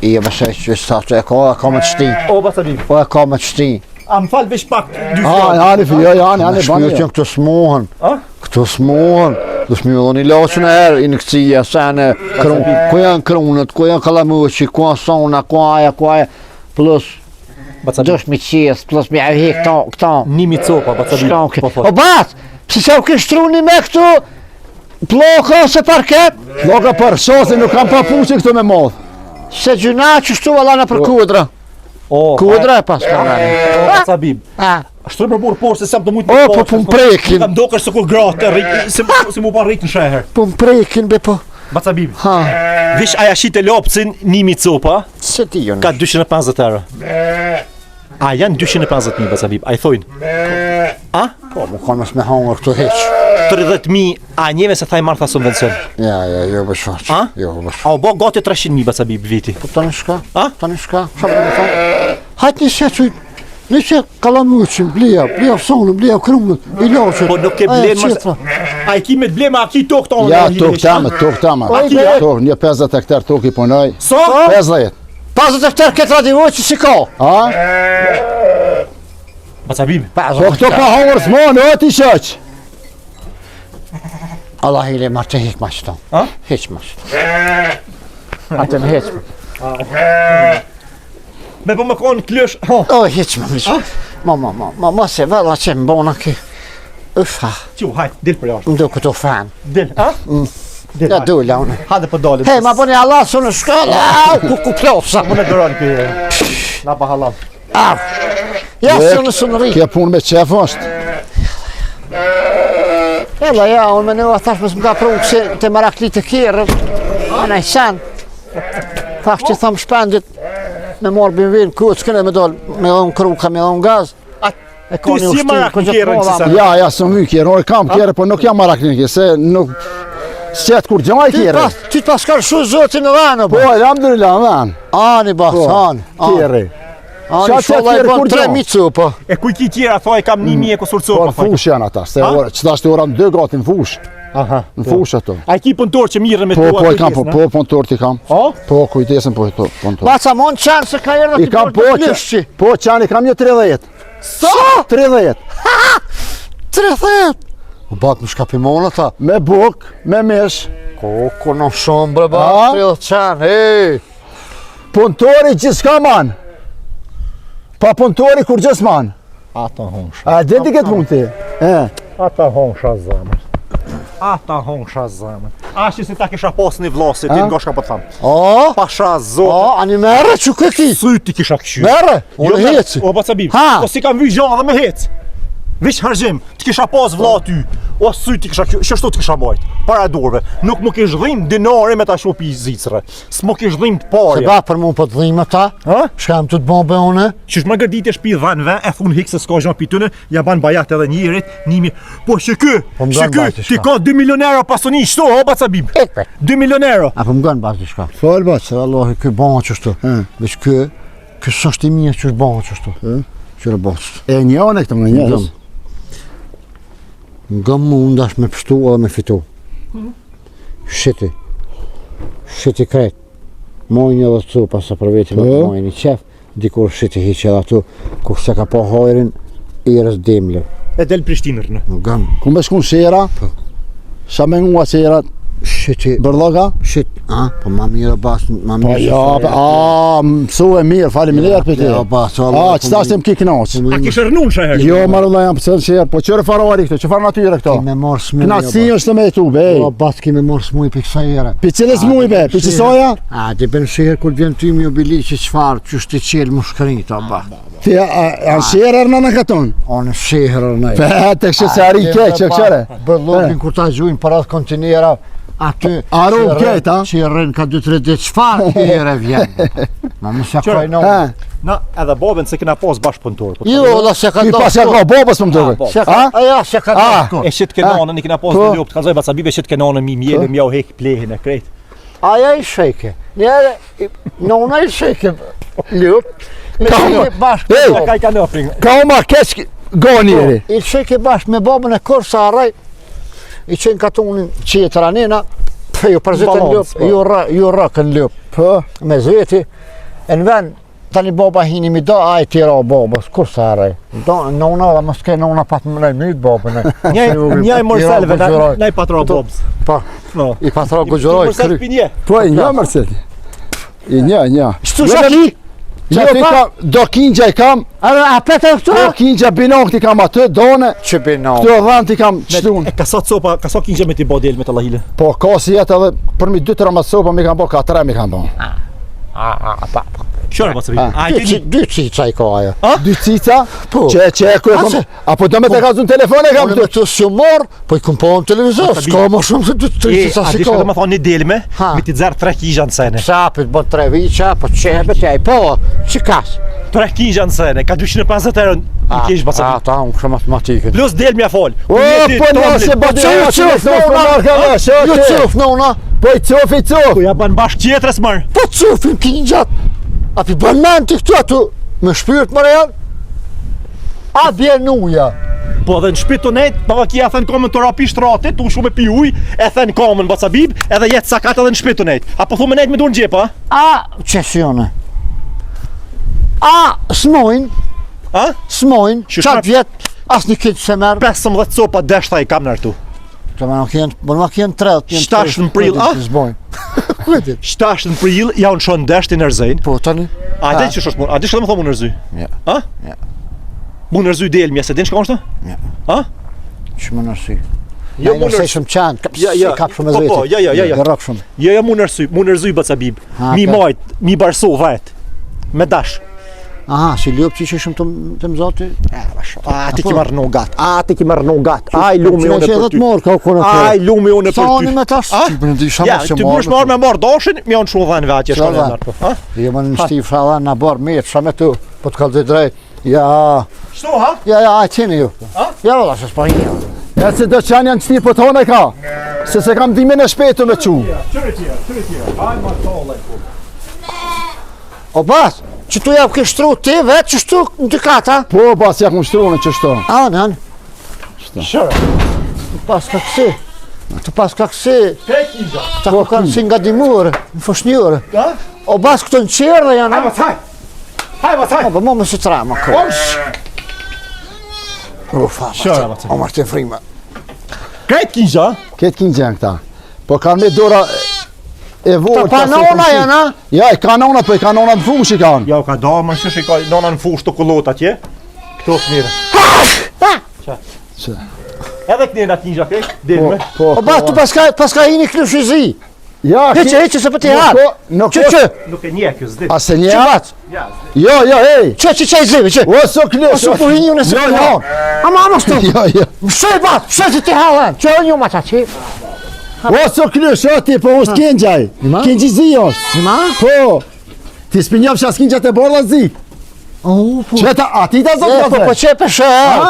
I e vëshaj që sa që e ka me të shti. O Bacabib. Po e ka me të shti. A më falë vesh pak dy Ah, fjallë. janë, janë, Në bani. shpyrë që këto smohen. A? Këto smohen. Do s'mi dhoni loqën e herë, i në këcija, sene, ku janë krunët, ku janë kalamuqi, ku janë sona, ku aja, plus Bacabib. 200 plus mi ahi këta. Një micopa Bacabib. Shka Po, po. O bat, pëse se u kështruni me këtu, ploka ose parket, Loka për shosin, nuk kam pa puqe këtu me modh. se gjuna që shtu valana për kudra. O, Kudra e pas kanani. O Bacabib. A, Shtruj për burë poshtë se sem të mujtë O, po pun prekin. Kam do kështë kur gratë, se mu pa rritë në sheher. po më prekin be po. Bacabib. Ha, Vish aja shite lopcin një micopa, se ti jo ka në. 250 euro. A janë 250.000 Bacabib, a i thojnë. A? Po, më konë mësë me hongër këtu heq. 30.000, a njeve se thaj martha subvencion. Ja, jo bë shaq. A? Jo bë shaq. A o bo gati 300.000 Bacabib viti. Po tani shka? A? Tani shka? Qa më të thonë? Hajtë një se që, një se kalamuqin, blia sonën, blia krumët, i loqët. Po nuk e blen më. A i ki me të blema, a ki tokë tonë. Ja, tokë tame, tokë tame. A ki, e? Tokë, një 50 hektar tokë i punoj. Sa? 50. 50 hektar këtë radivoj që si ka. A? Bacabib. Po këto ka hongër s'monë, o ti shoq. Allah i le marë të hek ma qëto. A? Heq ma qëto. Atë në heq ma. Me po më konë klësh. Ha, O, heq ma më. Ma se valla që më bona ki. Ufa, që hajt, del për jashtë. më do këto fan. Del, a? Ja dole unë. Hajde po dalim. Hej, ma bëni Allah së në shkallë, ku plotësa. Unë e dëron kë. Na pa halal. Ja së në rri. Kje punë me qef është. Ella, ja, unë me nëva thash mësë më ka pru këse të marakli të kjerë. Në i sen. Thash që thamë shpendit me morë binvin, ku të s'kene me dollë, me dhonë kruka, me dhonë gaz. E Ty si marakli kjerën që sa? Ja, së my kjerë, orë kam kjerë, po nuk jam marakli kjerë, se nuk... S'qetë kur gjaj kjerë. Ty të paskar shu zotin në dhanë, Po, alhamdulillah, dhanë. Ani, bas, ani. Kjerë. Ani, sholla i bon 3 micu, po. E kuj ki tjera, thoj, kam 1.000 e kusur Po, copa. në fush janë ata, se qëta shte ora në 2 gati në fush. Aha. Në fush ato. A i ki punëtor që mirën me Po, tua po, i kam, po, punëtor t'i kam. O? Po, kujtesën, po, punëtor. Baca mon qanë se ka erë I dhe kam, t'i bërë të lëshqi. po, qanë i kam një 30. Sa? 30. 30! U batë më shkapimon ata. Me buk, me mesh. Ko në shumë bre ba, A? 30 qanë, hej! Punëtori gjithë s'ka man. Pa punëtori kur gjithë man. Ata hongsha. A dhe ti këtë punë ti? Ata hongsha zamër. Ata hongsha zamër. Ashtë si ta kisha pas një vlasi, ti nga shka po të thamë. O, Pasha zotë. o, ani merë që këti. Syti kisha këshy. Merë, unë heci. O, pa cabim. Ha. O si kam vyj gjanë dhe me hec. Vish hargjim, ti kisha pas vlla ty. O syti kisha këshy, shështu ti kisha majt. Para dorëve. Nuk më kish dhim dinare me ta shopi zicre. S'më kish dhim të Se parja. ba për mu po të dhimë ta. Ha? Shkam të të bombe une. Qysh më gërdit e shpi dhanve, e thun hik se s'ka gjan pitune, ja ban bajat edhe njerit, nimi. Po që ky, Po më që gan ky, bajt i ti shka. ka 2 milion euro pasoni, shto, o ba cabim. Ekpe. 2 milion euro. A po më gënë bashkë shka. Falë batë. Se Allah, ky bënë qështu. Veç ky s'është i mija që është bënë qështu. Qërë bënë. E njone këtë më njës. Nga mu ndash me pështu edhe me fitu. Shiti. Shiti krejt. Mojnë edhe të pas sa për vetin Po. mojnë i qef. Dikur shiti hiqe edhe atu. Kur se ka po hojrin, i rës demle. E del Prishtinër në. Nga mu. Ku me shkun shera? Sa me ngua sherat? Shiti. Bërloga? Shit. Po ma mirë bas. Ma Po mirë. ja, mësu e mirë, faleminderit për ti. Ja, bas. Qëta shtem ki knaq? A kishë rënun shë herë? Jo, marulla jam pësën shërë, po qërë farari këto, që farë natyre këto? Ki me morë smuj. Knaqësi është me tu, be. Po, bas ki me morë smuj për kësa jere. Pi cilës muj, be, pi qësoja? A, di ben shirë kur vjen ty mi obili që qfarë, që shtë i qelë më shkërinjë, ta ba. Ti, a shërë erë në katon? O në shihër në Pe, të kështë se ari kej, që këshëre? Bërlokin kur ta gjujnë parat kontinera, aty Aru kejt, ha? që i rrën ka 2-3 ditë, qfarë kjere vjen? Ma më shakoj në unë. Na, edhe babën se kena pas bashkë punëtor. Jo, dhe se ka I pas ja ka bobës për më tërë. Aja, se ka do E shit kenanën, i kena pas në lopë, të kalzoj bacabive shit kenanën mi mjeli, mjau hek plehin e krejt. Aja i sheke. Njere, nona i sheke. Ljup. Bashkë me Ka i ka nëfrin. Ka o ma keq gonjeri. I sheke bashkë me babën e kërë sa arrej. I qenë katunin qetra nena. Ju përzitën Balans, ljup, ju rëkën ljup. Po, Me zveti. E në vend, tani baba hini mi do, a i tira o babës, kur sa arrej? Nona dhe më s'ke nona pat më nej mytë babën e. Njaj mërselve, na i patra bobës. Pa, i patra gëgjëroj, Mërsel kry. pinje. po e një mërësit. I një. Shtu shaki? Jo, ti kam, do kinja i kam, A pete këtu? do kinja binok ti kam atë, done, Që bino. këtu dhanë ti kam qëtun. Ka sa copa, ka sa kinxhe me ti bo del me të lahile. Po, ka si jetë edhe, për mi 2-3 më sopa mi kam bo, 4 mi kam bo. Qërë bacabive. A i keni? Dy cica i ka ajo. 2 cica, Po. që e ku e A, kom, se- apo do me të ka zun telefon e kam Unë të. me të si morë, po i këm po në televizor, s'ka më shumë se 2-3 cica A si di shka ka. dhe më thonë një delme, Ha. mi ti dzerë 3 kinxha në sene. Sapit bën 3 viqa, po qebet e po, që kas? 3 kinxha në sene, ka 250 euro në kesh bacabive. Ta, unë kështë matematikën. Plus del mja fol. O, po në se bëdi e që në smarka dhe, Jo shote. cuf, nona, Po i cuf, i cuf. Po ja ban bashkë qetres mërë. po cufin kingjat. A pi bën men të këtu atu, me shpyrt më rejan? A bjen uja? Po dhe në shpitonet, pa kia thënë komën të rapi shtratit, unë shumë e pi uj, e thënë komën bacabib, edhe jetë sakat edhe në shpitonet. Apo thumë nejtë me dur në gjepa, A, qesione. A, smojnë, a? smojnë, Që qatë shka- vjetë, as një kitë se merë. 15 copa deshta i kam në artu. Të më nuk jenë, më nuk jenë 30. 7 në prill, a? Kujtit? 7 në prill, ja unë shonë deshti në rëzëjnë. Po, tani? A dhe që shosh mund, a dhe që dhe më thonë mu nërzy? Ja. A? Ja. Mu nërzy del mje, se din shka është? Ja. A? Që më nërsi. Jo Nëse munër. shumë qanë, kap shumë e Po, zëti. ja. Gërrap shumë. Ja munër zy Bacabib. Ha, Mi ka. majt, mi barso vet. Me dash. Aha, si ljop që shumë të mëzoti? Ti ki marrë gat. Ti ki marrë gat. Ai lumi unë Që për edhe ty. të morë, ka kona për. Ai lumi unë për Thani ty. me tash, A? që për në dysha Ja, mos që ti mësh marrë me marrë dashin, mi janë shumë dhanë vetë që shkon Shkon e marrë. Jo më në shtiv shalla në barë me, shra me tu, po të kalëzoj drejt. Ja, Shto ha? aj qeni ju. Ja, valla, që s'pa një. Ja se do qanë janë qëti për tonë e ka. Se kam dimin e shpetu me qu. Qëri tjera. Ai ma tolle. O bas, që tu ja ke shtru ti vetë që shtu në dy kata? Po, bas, ja kum shtrunë që shto. Anë. Shëra. Pas ka kësi. Të pas ka kësi. Kek i gja. Ta ku kanë si nga dimurë, në foshnjurë. Ha? O bas këto në qerë dhe janë. Hajma taj. Hajma taj. O, po më si tra, më kërë. Ufa, Shëra, Martin. o Martin Frima. Kek i gja. Ketë kinë gjenë këta. Po kanë me dora e vorë. Ta panona janë, a? Ja, i kanona, po i kanona në fush i kanë. Ja, u ka da, më shësh i ka nona në fush të kullot atje. Këto fëmire. Që? Edhe kënjë nga kinja kek, Po, delme. po. O bas, tu paska hini klush i zi. Ja, Heqe se për ti harë. Nuk Që? Nuk e nje kjo zdi. A se Që një? bat? Jo, ej. Që i zive, që? O, so klës. O, su po hini unë e se Jo, për jo. harë. Ama stu. Jo. Shë bat, shë që ti halën. Që e një ma qa që? O, so klës, o ti, po është këngjaj. Nima? Këngji zi është. Nima? Po. Ti s'pinjaf që as këngjat e borla zi. O, po. Që ta, a ti ta zotë Po, po që për shë,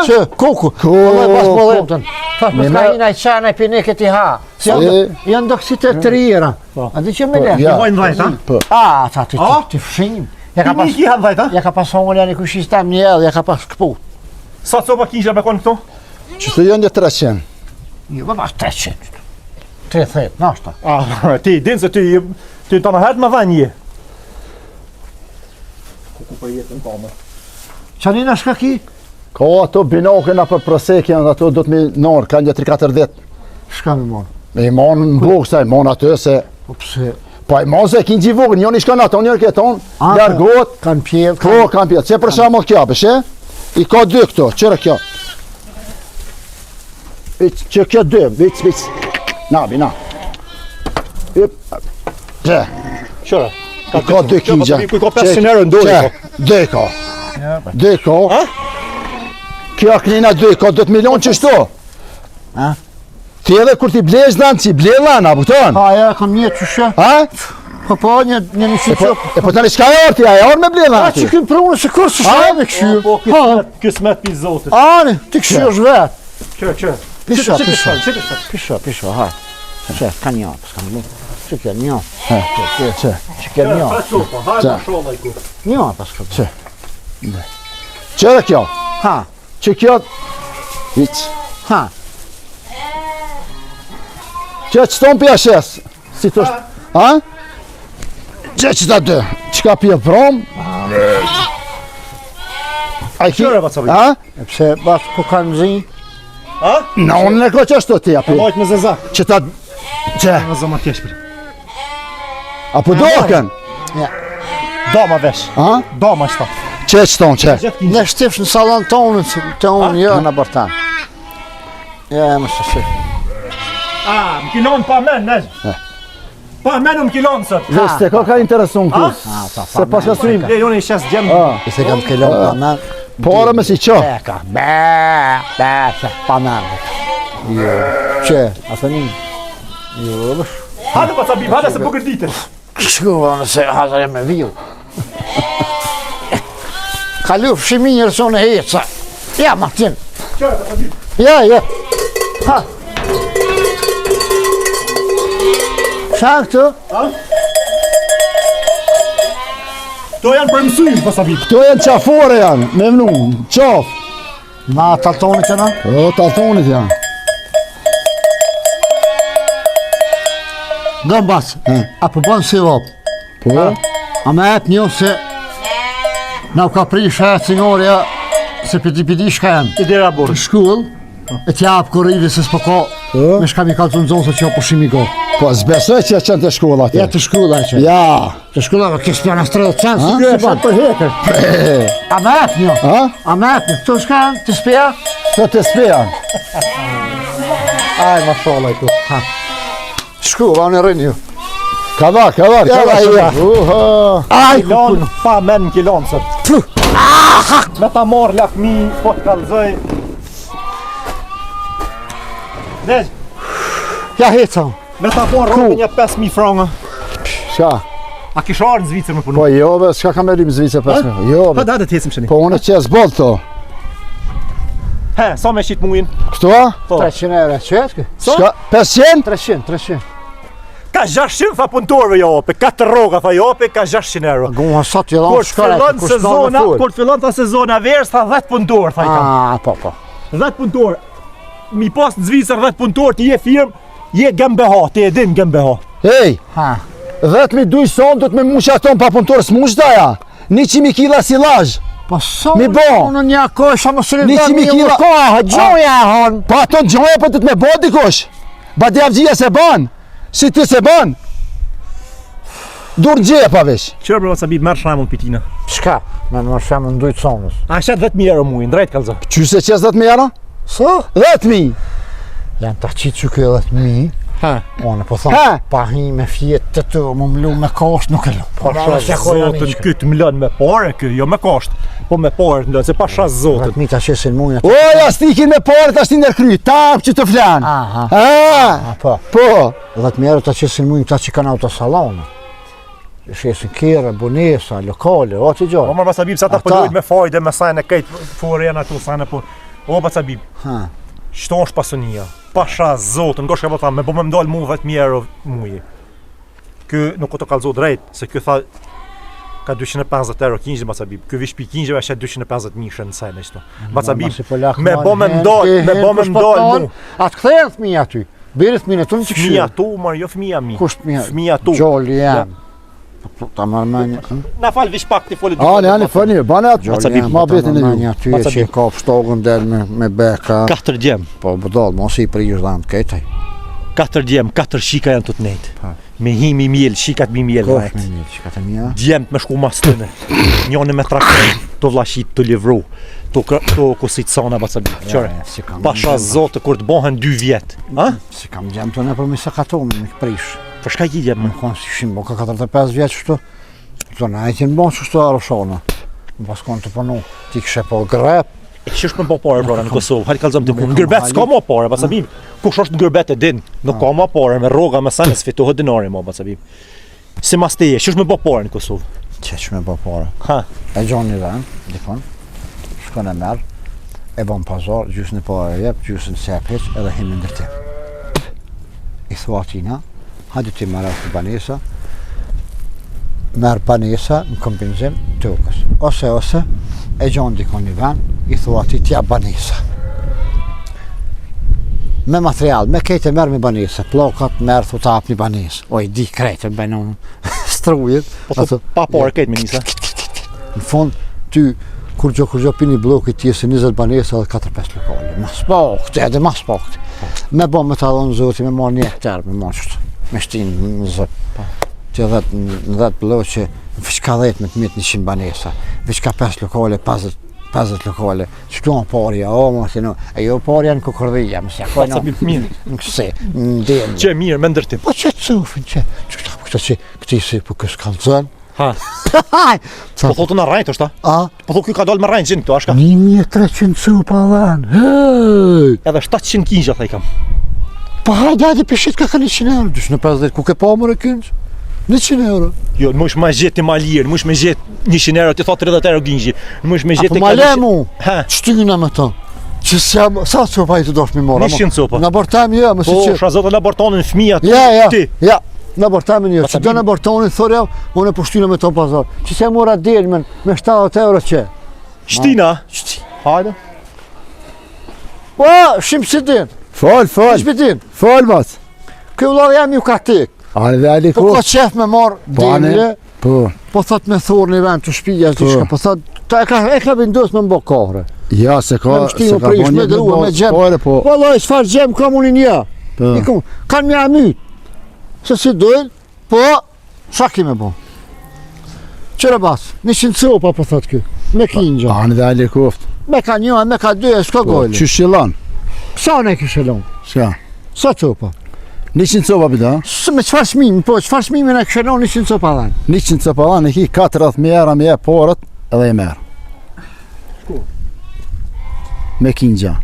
që? Kuku. Po, bas po dhe të. Fash për ka hina i qana i pine këti ha. Janë do kësi të tërira. A di që me le? Ja. Mojnë dhajt, ha? Po. A, ta ti fshin. Ja ka Ti pas... mi ki hanë dhajt, ha? Ja ka pas hongër janë i kushis tam një edhe, ja ka pas këpu. Sa copa kinja me konë këto? Që të janë një 300. Jo, më pas 300. 30, nashta. Ti, din se ti të në herët më dha një. Ku për jetën kamë. Qanina shka ki? Ka ato binokën a për prosekjen, ato do të mi nërë, ka një 3-4 Shka me mon? Me i manë në bukë, sa i manë atë se... Po pse? Pa i manë se kinë gjivogën, njën i shkon ato, njën këton, A, largot, Kanë pjedh, po, kam pjetë. Se për shamull kjo, beshe? I ka 2 këto, qërë kjo. Që kjo 2, vic. Nabi, na. Që, Qëra? i ka 2 kingja. I ka 500 euro në dori. 2 ka. 2 ka. Kjo knina 2 ka 2 milion që shto. A? Ti edhe kur ti blesh dhanë, që i ble dhanë, a buton? Ha, ja, kam një që shë. Ha? Po, një që që. E po tani shka e orti, a e orë me ble A, dhanë që ti? këmë prunë, se kur së shë me këshu. Po, Ha, kësmet pi zotit. ani, ti këshu është vetë. Qërë. Pisha, Që pisha. të shkoj? Pisha, ha. Që, ka një, s'ka më. Që kjo një. Që? Që kjo një. Ha copa, hajma sholla i ku. Një, pas ka. Qërë kjo? Ha, Që kjo... Vic. ha. Që që tonë pja shes? Si të është? Ha? Që që ta 2? Që ka pja prom? A i ki... Qërë, Bacabi? Ha? E pse bas ku kanë zi? Ha? Në unë në ko që ashtu ti api? Mojt me zezak. Që ta... Që? Në zëma keshpër. Apo doken? Dama vesh. Ha? Dama shta. Që që tonë që? Gjithë kinja. Ne shtifsh në salon tonë, të unë, jo, në bërtan. Ja, më shtë shifë. Më kilon pa men, ne. Pa men më kilon sot. Veste, ko ka interesun kus? Se pas ka srim. Le, jone i shes gjemë. Ha? I se kam kellon pa men. Pore me si qo? Beka, që, pa men. Jo, që, a të një. Jo, bësh. Hajde Bacabi, hajde se po gërdite. Këshku, nëse hazare me viju. Ka luf shimi një rëson e heca. Ja, Martin. Qërë, Bacabi. Ja. Ha. Shak të? To janë për mësujnë, Bacabi. Këto janë qafore janë, me vnu, qaf. Na taltonit që na? O, taltonit janë. Gëmbas, a po bënë si vop. Po? A me et një se na u ka pri shajat signorja se pidi shka janë. I dera borë. Të shkull, e t'ja apë korrivi se s'po ka me shka mi kalë të nëzonë se që o pushimi go. Po, zbesoj që qënë të shkolla Ja ti. të shkull e që. Ja. Të shkull e kësë pjana 30 cent, si Ha? kjo e Si shatë për hekër. A me et një? Ha? A me et një? Këto shka janë të spja? Këto të speja. Aj, mashallah këtu. Ha. Shku, va në rënë ju. Kadar. Ja. Aj, Kilon, pa men kilon sot. Me ta marrë la fmi, po të kalzoj. Ne, ja heca. me ta marrë rrugë një 5.000 franga. Shka? A kisha arë në Zvicër me punu? Po jo, be, s'ka kam erim Zvicër 5.000. Jo, Pa be. da të hesim shëni. Po unë që zbol to. He, sa me shqit mujin? Kështu a? Po. 300 euro qëtë kë? Sa? Shka? 500? 300. Ka 600 tha punëtorëve jo ope, 4 rroga tha jo ope, ka 600 euro. Guma sa të Kur dhon shkare. fillon ta sezona verës, tha 10 punëtorë tha i kam. Ah, po. 10 punëtorë. Mi pas në Zvicër 10 punëtorë, ti je firmë, je GmbH, ti e din GmbH. Hej, Ha. 10.000 duj son, do të me muq aton pa punëtorë s'muq daja. 100.000 kila silazh. Po sa Mi bo. unë një kosha më së 100.000 kila. Gjoja hon. Pa ato gjoja po të me bo dikush. Ba djavgjia se ban. Si ti se ban. Dur gjeja pa vesh. Qërë bro, sa bib, merë shramull pitina. Shka? Me në shemë në dujtë sonës. A shet 10.000 euro mujin, drejt kalzo. Qyse qes 10.000 euro? Sa? 10.000. Janë të qitë që kjo 10.000. Ha. Unë po Ha. thonë, pa hi me fjetë të të më mlu me kosht nuk e lu. Po Zotën këtë më lën me pare kë, jo me kasht. Po me pare të lën, se pa shas zotët. 10.000 të qesin mujnë O, ja stikin me pare të ashtin nërkry. Tap që të flan. Aha. Po. Po. 10.000 euro të qesin mujnë këta që kanë autosalonë. Shesin kere, bunesa, lokale, o që O gjohë. mërë basa bib, sa ta Ata. pëllujt me fajde, me sajnë e kejtë fore janë ato sajnë po. O basa bib, Ha. shto është pasonia. Pa shas zotën, ngosh ka po tha, me bo me mdall mu 10.000 euro muji. Kë nuk o të kalzo drejt, se kë tha ka 250 euro kinjë basa bib. Kë vish pi kinjëve shet 250.000 shën në sajnë ishto. Basa bib, me bo me mdall mu. Atë këthejnë thmi aty. Bire thmine të në që Fëmija tu, marë, jo fëmija mi. Kusht fëmija? Fëmija tu. Gjolli jam. Ta marrë me një. Na falë vish pak të folit. Ani, fëni, bane atë. Gjolli jam. Ma betin e ju. Një aty e Maca që e ka pështogën del me beka. 4 djem. Po bëdall, mos i prish dhanë të kejtaj. 4 djem, 4 shika janë të të nejtë. Pa. Me himi mjel, shikat mi mjel Kosh vajt. me një që ka të mija. Djemt me shku mas tëne. Njone me traktor, të vlashit të livru. To kosit sana basa bi. Qëre. Si kam Pasha zotë kur të bohen 2 vjet. Ha? Si kam gjem të ne për mi se katonë, me prish. Për shka i djem me? Më konë si shimë, bo ka 45 vjetë qështu. Të na e tjenë bon qështu aroshona. Më pas konë të punu, ti këshe po grep. E qësh me po pare brona në Kosovë, hajtë kalzëm të punë. Në Gërbet s'ka ma pare, basa bim. Kush është në Gërbet e din, nuk ka ma pare, me roga, me sanë, s'fitohet dinari ma, basa bim. Si mas teje, qësh me po pare në Kosovë? Qeq me po pare. Ha, E gjonë një dhenë, dikon, shkon e merë, e bon pazar, gjysën e pare jep, gjysën sep heq, edhe himë ndërtim. I thua atina, hajde ti marrë të banesa, merë banesa në kombinzim të ukës. Ose, e gjonë dikon një ven, i thua ati tja banesa. Me material, me kejtë e merë me banesa, plokat merë thu ta ap një banesë. Oj, di krejtë, bëjnë unë, strujit. po të pa pare kejtë me njësa. Në fund, ty, kur gjo pini blokit ti jesë 20 banesa dhe 4-5 lokale. Mas pakti, edhe mas pakti. Me bo me të adhonë zoti, me marrë një hektar, me marrë qështë, me shtinë në zot. Që në 10 blokë që vishka 10 me të mitë 100 banesa, vishka 5 lokale, 50 lokale, që tu në parja, ma që në, e jo parja në kokordhija, më se akoj Basa bim mirë. në këse, në denë. Që mirë, me ndërtim. Po që të cufin, që këta që këti si po kësë kanë zënë. Ha, po thotë në rajt është ta? A? Po thotë kjo ka dollë me rajnë gjinë këto, ashka? 1300 cupa dhanë, hej! Edhe 700 kinjë tha i kam. Pa hajde pishit ka 100 euro, 250, ku ke pa mërë kënç? 100 euro. Jo, më është me gjetë ma lirë, më është me gjetë 100 euro, ti thotë 30 euro ginjë. Më është me gjetë... Apo ma le mu, Ha, qëtyna me ta. Që sa cupa i të dosh mi mora? 100 cupa. Në abortami jo, më si po që... shazotë në abortonin fëmija ti. Ja, në abortamin jo, Ata që do në abortonin, thore ja, unë e pushtyna me to pazar. Që se mora delmen me 70 euro që. Shtina? Hajde. Po, shimë si din, Fol, shmi din. fol, mas. Kjo vladhe jam ju ka tek. Ani dhe ali Po ku? ka qef me marë delje, Po. po thot me thorë një vend të shpija, Po. po thot, ta e ka vendos me mbo kahre. Ja, se ka... Me mështimë prish, me drua, me gjem. Po, Vallaj, s'far gjem kam unë një. po. I kom, kanë mja myt. Se si dojnë, po, sa kime bo? Qëre bas, 100 copa po thot kjo, me kinja. Ani dhe ali kuft. Me ka një, me ka dy, s'ka Po, gojli. që shilon? Sa ne kështë lon? Qa? Sa copa? 100 copa bida. Me çfarë çmimi, po çfarë çmimi na kishë 100 copa dhanë? 100 copa dhanë, e ki 40.000 euro me e porët edhe e merë. Shku? Me kinja.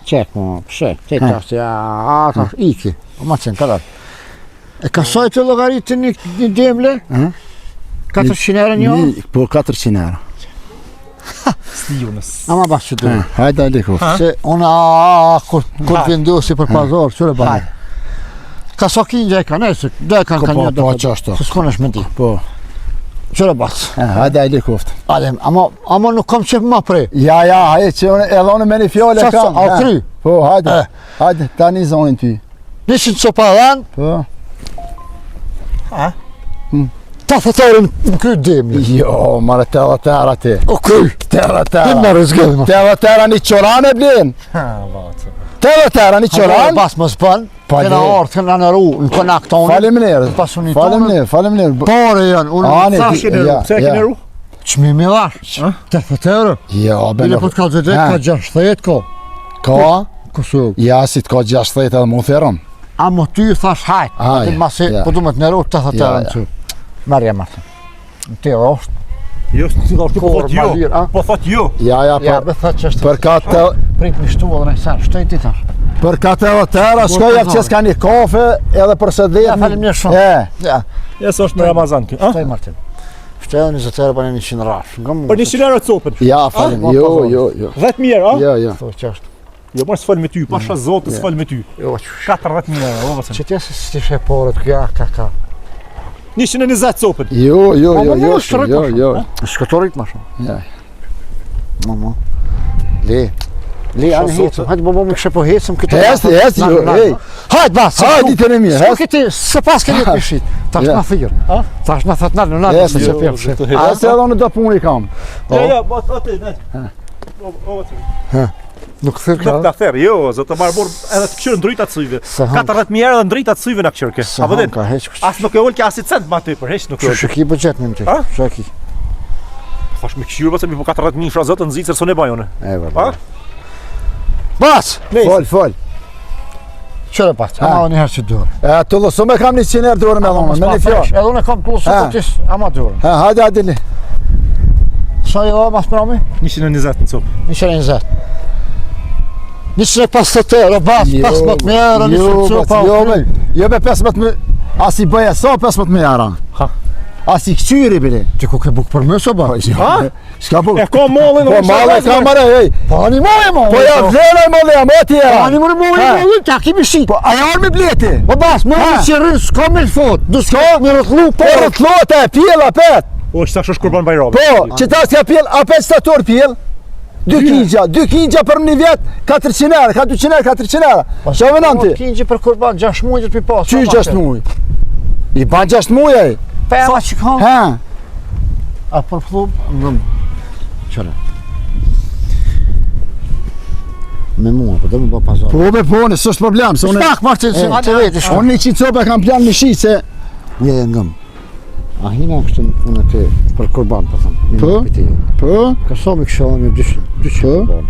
Qek, mo, pse, te tash, tash, iki. O ma qenë, karat. E ka saj të logaritë një demle? 400 euro një orë? Po 400 euro. Stionës. Ama bas që duhe. Hajde Aliko. Se unë, kur vendosi për pazar, qëre bëhe? Ka sa kinja e ka, ne, se dhe e kanë një Po qashtu. se s'kon është me di. Po. Qëre bas? Hajde Aliko. Adem, ama nuk kam qep ma prej. Ja, hajde që unë edhe unë me një fjole Qa kam. a kry? Po, hajde. Hajde, tani zonin ty. 100 copa dhanë, Po. ta thëtërën në kry demle. Jo, mare të edhe tëra ti. O kry! Të edhe Në tëra. më rëzgëllë, ma. Të edhe tëra një qoran e blin. Të edhe tëra një qoran. Bas më zbën, Pa këna le. orë, këna në ru, në konaktonë. Faleminderit. Pasunitonën. Faleminderit. Pare janë, unë Ani, thash ti- ja, Pse e keni ru? qmimi dhash. 80 euro. Jo, Bile po t'ka 20, ka 60 ko. Ka? Kosovë. Ja, si t'ka 60 edhe mu thërëm. A mo ty thash hajt. Hajde, Ti masi, ja. po du me t'neru 80 Ja, euro ja. në që. Marja Martin. Ti është. Jo, ti po thot jo. Mallir, a? Po thot jo. Ja, Ja, për be thët që është. për katë Prit mi shtu edhe në sen, shtoj ti thash. për katë edhe tëra, shkoj jak që s'ka një kafe edhe për së dhe. Ja, faleminderit shumë. Ja, Ja, s'është në Ramazan kë. shtoj Martin. Shtoj edhe 20 euro për një 100 rash. Për 100 euro copën. Ja, falim. Ah, Jo, po, jo, jo. 10.000 euro, a? Jo, jo. Thoj që është. Jo, mos s'fol me ty, pasha zotë s'fol me ty. Jo, 40.000 euro, o vësën. që tjesë si ti shë porët kja, ka. 120 copën. Jo, jo, Ma, jo, ma, jo, ma, shtërët jo, ma shumë, jo. Shkëtorit ma shumë. Ja. Mama. Le, anë Shoh hecëm. Hajtë bobo me kështë po hecëm këtë. Hesti, jo, ej. Hajtë bas. Hajde të në mirë, S'po hes. këti, se pas këni të pishit. Tash Ja. na thirë. Tash na thët në Hesti, se jo, që pjefë. Hesti edhe unë do punë i kam. Ja, ja, o ti, ne. O vësën. Nuk thirë Nuk ka. ta therë, jo, zotë të marë edhe të këshyrë ndryta të syve. Se hëmë. 40.000 euro dhe ndryta të syve në këshyrë ke. Se Apo hëmë din? ka heq kështë. As nuk e ullë kja asit cent ma ty, për heq nuk e Që ullë. shëki bëgjet në më ty. A? Shëki. Thash me këshyrë, vësën mi po 40.000 shra zotë në zicër, së ne bajone. E, A? vërë. Bas! Fol, fol. Qëre pas, ama një herë që dorë. E, të lësu me kam 100 erë dorë me dhonë, me një fjallë. Edhe unë e kam të Ha. lësë të tisë, ama dorë. Hajde, hajde li. Sa i dha mas prami? 120 në copë. 120. 150 euro, bas, 15 euro, 100 copa. Jo me 15 as i bëja sa 15 euro. Ha. As i këqyri bile. Ti ku ke buk për më, so ba? Ha? S'ka bu. E ka mollin, Po mallë kamera, ej. Po ani mojë, mo! Po ja vlena mallë jam aty. Po ani mojë, ta kimi shi. Po ajo me bleti. Po bas, më Ha. që rrën, s'ka me fot. Du s'ka me rëtlu, Po rrotllota e pjella pet. O, është tash është kurban bajrami. Po, që ta s'ka pjell, a 5 stator pjell. 2 kinja për një vjet, 400 euro, ka 200 euro, 400 euro. Qa vënan ti? Kinji për kurban, 6 muaj të pi pas. Qy 6 muaj? I ban 6 muaj ej. Pa ema që ka. Ha. A për plub, ndëm. Qëre. Me mua, po dhe më bë pazar. Po me po, në s'është problem, se unë Shpak, Martin, se të veti shumë. unë 100 copa kam plan në shi se Një ngëm. A hina kështë unë të për kurban, po thëmë. Po? po, Ka sa me kështë me 200 kurban.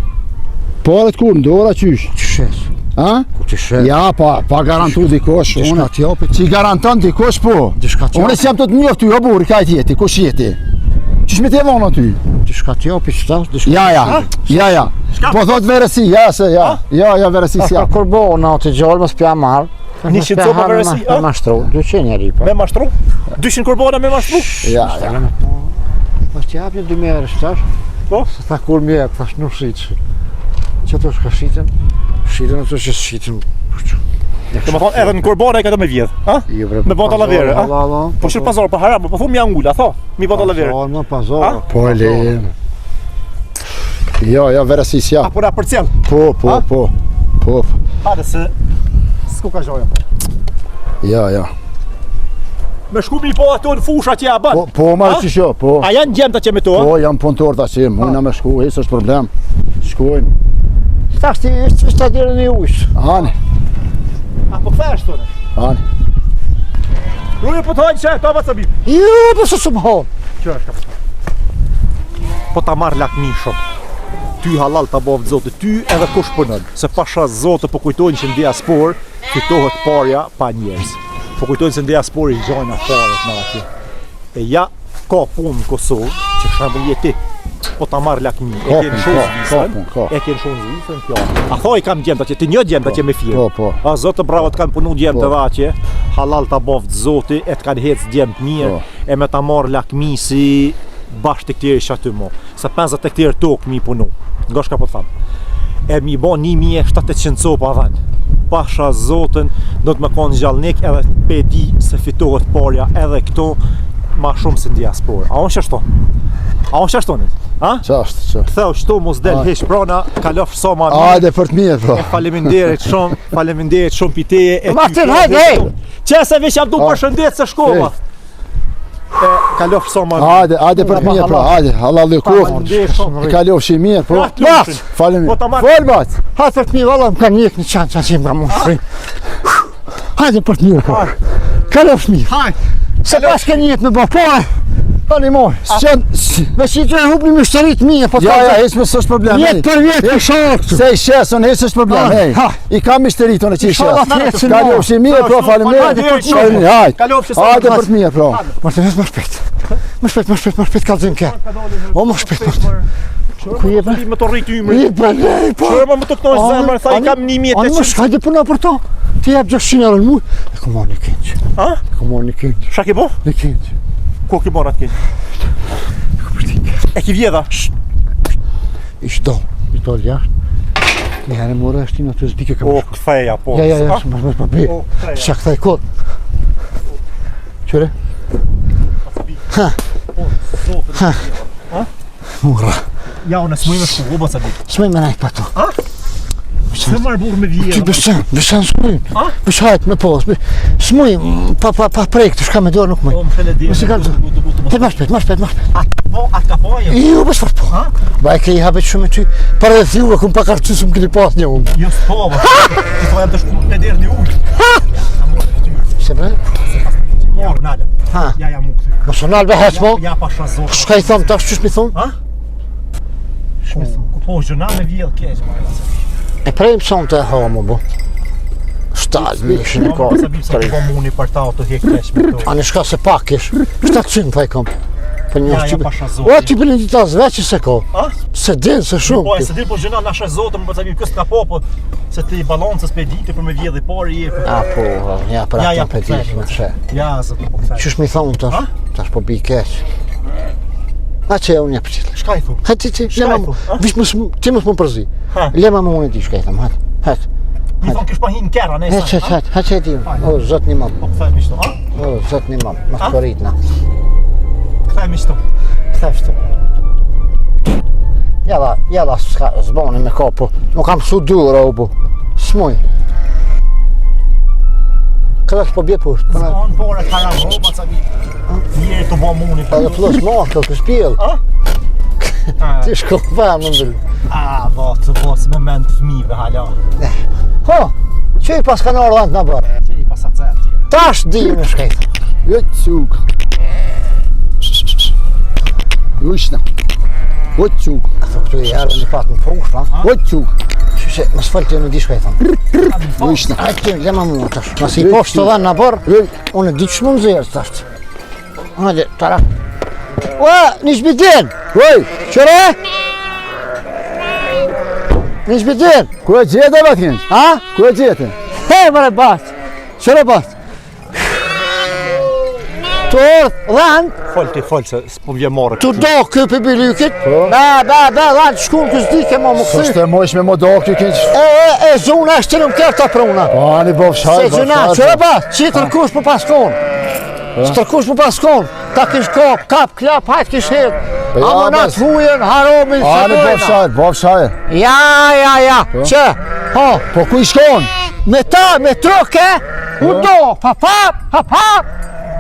po edhe të kur, ndora qysh. Që shes? Ha? Ku që shes? Ja, pa garantu dikosh, Dishka unë. t'japit. Që i garanton dikosh po. Dishka Unë t'japit. s'jam të njoftë ty, o burri, ka jeti, kush jeti? Qysh me te vonë aty? Dishka t'japit qëta. Ja. Po thot verësi, ja se, ja. Ja, verësi Ka s'ja. kurbo në atë gjallë, mos pja marë. 100 copa verësi, Me mashtru, 200 njeri, pa. Me mashtru? 200 kurbana me mashtru? Ja. Po t'japit 2.000 euro shtash. Po? Se tha kur mjek, thash nuk shqitës. Që të shka shqitën? Shqitën ato që shqitën. Të më thonë edhe në kurbana i ka të me vjedh, ha? Me bota la vere, ha? Po shërë pazar, po haram, po thumë mi angulla, tho? Mi bota la vere. Pazar, më pazar. Po le. Ja, verësi s'ja. Apo na për cjell. Po. Hade se... S'ku ka gjoja. Ja. Me shku mi po ato në fusha që ja ban. Po, marrë që shjo, po. A janë gjemta që me to, ha? Po, jam punëtor ta që mujna me shku, hisë është problem. Shkojnë. Tash ti është ta dherën e ujsh. Ani. Apo këthe është tonë? Ani. Ruje po të hajnë që, ta vëtë sabim. Jo, po se shumë hon. Që është ka? Po ta marrë lakmi shumë. ty halal ta bovë zotë, ty edhe kush punon. Se pasha zotë po kujtojnë që në diaspor fitohet parja pa njerëz. Po kujtojnë se në diaspor i gjojnë afaret në atje. E ja ka punë në Kosovë, që shembull je ti, po ta marr lakmi, e ke në shumë zvizën, e ke në shumë zvizën, kjo. A thoj kam gjemta që ti një gjemta që me firë. Po. A zotë bravo të kanë punu gjemta dhe atje, halal ta bovë zoti, e të kanë hecë gjemt mirë, e me ta marr lakmi si bashkë të këtiri që aty mo. Se 50 hektarë tokë mi punu, nga shka po thamë. E mi bo 1700 copa dhenë. Pasha zotën, do të më konë gjallnik edhe pe di se fitohet parja edhe këto ma shumë se në diasporë. A unë që ashtu? A unë që ashtu një? Qashtë. Theu, shtu mos del hesh prana, kalof sa ma mirë. Hajde për të mirë, pro. Faleminderit shumë piteje. Martin, hajde, hej! Qese vish jam du përshëndet se shkova. Kalof sa ma mirë. Hajde për të mirë, pro. Hajde, Allah dhe kohë. I kalof shi mirë, pro. Faleminderit. Folbat! Hajde për të mirë, valla më ka njek në qanë që më më shrim. Hajde për të mirë, pro. Kalof mirë. Hajde. Se pas ke njek me bo, po e. Pani moj, me si të e hubni më shtërit mija, po Ja, heq me s'është problem. Vjet për vjet për shokë. Se i shes, unë heq s'është problem, hej. I kam mishterit, unë që i shes. Kalof shi mirë, pro, faleminderit. Hajde për të mirë, pro. Martinez, më shpejt. Më shpejt kalzim ke. O, më shpejt. Ku je për? Më të rritë ymri. Je për lej, po. Qërë më të këtojnë zemër, tha i kam 1800. Anë më shkajde puna për to. Ti jep 600 euro në muj. E ku marrë një kënqë. A? E ku marrë një kënqë. Shka ki bo? Një kënqë. Ku ki marrë atë kënqë? E ki vjedha? Ish do jashtë. Një herë më është ti në të zdike kam O, këtheja, po. Ja, më për bi. Qa këthej kod. Qëre? Mura. Ja, unë s'moj me shku, o ba sa bitë. S'moj me najt pa to. Se marrë burë me Ti vjedha. besan s'moj. Beshajt me pos. S'moj, pa prejkë të shka me dorë nuk moj. O, më shele dhe. Më si kalë Te ma shpet. Atë ka po ajo? Jo, bësh fort po. Ba e ke i habet shumë e ty. Para dhe thiu e kum pa kartu së më këni pas një unë. Jo s'po, ba. Ti thua jam të shku me derë një ullë. Se bre? Morë, nalëm. Ja, jam u këthy. Më sonal be hec mo. Ja, pasha zotë. Shka i thom tash, qysh mi thon? Po, zhëna me vjedhë keq, E prej më son të e homo bu. Shtal, mi ishin e ka. Sa bim sa të po muni për ta të hek keq me to. Ani shka se pak ish. 700 pa i kom. Për një Ja, është pasha O, zotë. ti për një dita zveqë se ko. Se din, se Po, e shumë. se di po zhëna nasha zotë, më përcabim kësë ka po, po se ti balancës pe dite për me vjedhë i pari je. A, po, ja, për Ja, atë po për ti, kthejmë, me të Ja, zëtë po këthej. Qysh mi thonë tash? Tash po bi keq. A që e unë një për qitë. Shka i thu? Ha ti, Shka lema i thu, a? vish ti mos më përzi. Ha. Lema më unë e di shka i thëmë, hat. Mi thonë kësh pa hinë kera, ne sa. Ha që e di unë. O, zot një mam. Po këthejmë ishto, a? O, zot një mam. Mas korit na. Këthejmë ishto. Thefshtu. Jella s'ka zboni me kopu. Nuk kam su dur, o bu. S'muj. Këta s'po bje pusht. Zbon pore karamo, pa ca mi. Njeri të bo muni. Edhe plus markë, kës pjell. Ti shko pa më mbëllë. A, të bos me mend fëmive hala. Ho, që i pas kanë orë dhënë të në bërë? Që i pasat zërë tjere. Tash di me shkejtë. Jo të cuk. Jushna. O të cuk. Këtu i erë një patë në fush, ha? O të cuk. Që më s'falë të në di shkejtën. Jushna. A ti, lema mua tash. Mas i poshtë të dhanë në bërë, unë e di që më më zërë tash. Hajde, tara. Ua, një shbitin! Oj, Qëre? Një shbitin! ku e gjete batin? Ha? Ku e gjete? Hej, mëre batë! Qëre batë? Të orë dhanë, Fol se s'po vje marrë. të do këpë i bilykit. Dhanë, shkunë kësë dike ma më këthy. Sështë e mojsh me më do kjo kinç. E zuna është të në më kërta pruna. Ani bofshaj, Se gjuna, qëre batë, që i tërkush për paskon. Që tërkush për paskon. Ta kish kap, klap, hajt kish hedh. Amanat hujen, haromin, se Ani dojna. bofshaj. Ja, që, ho, Po ku i shkon? me ta, me truke, u do, hap,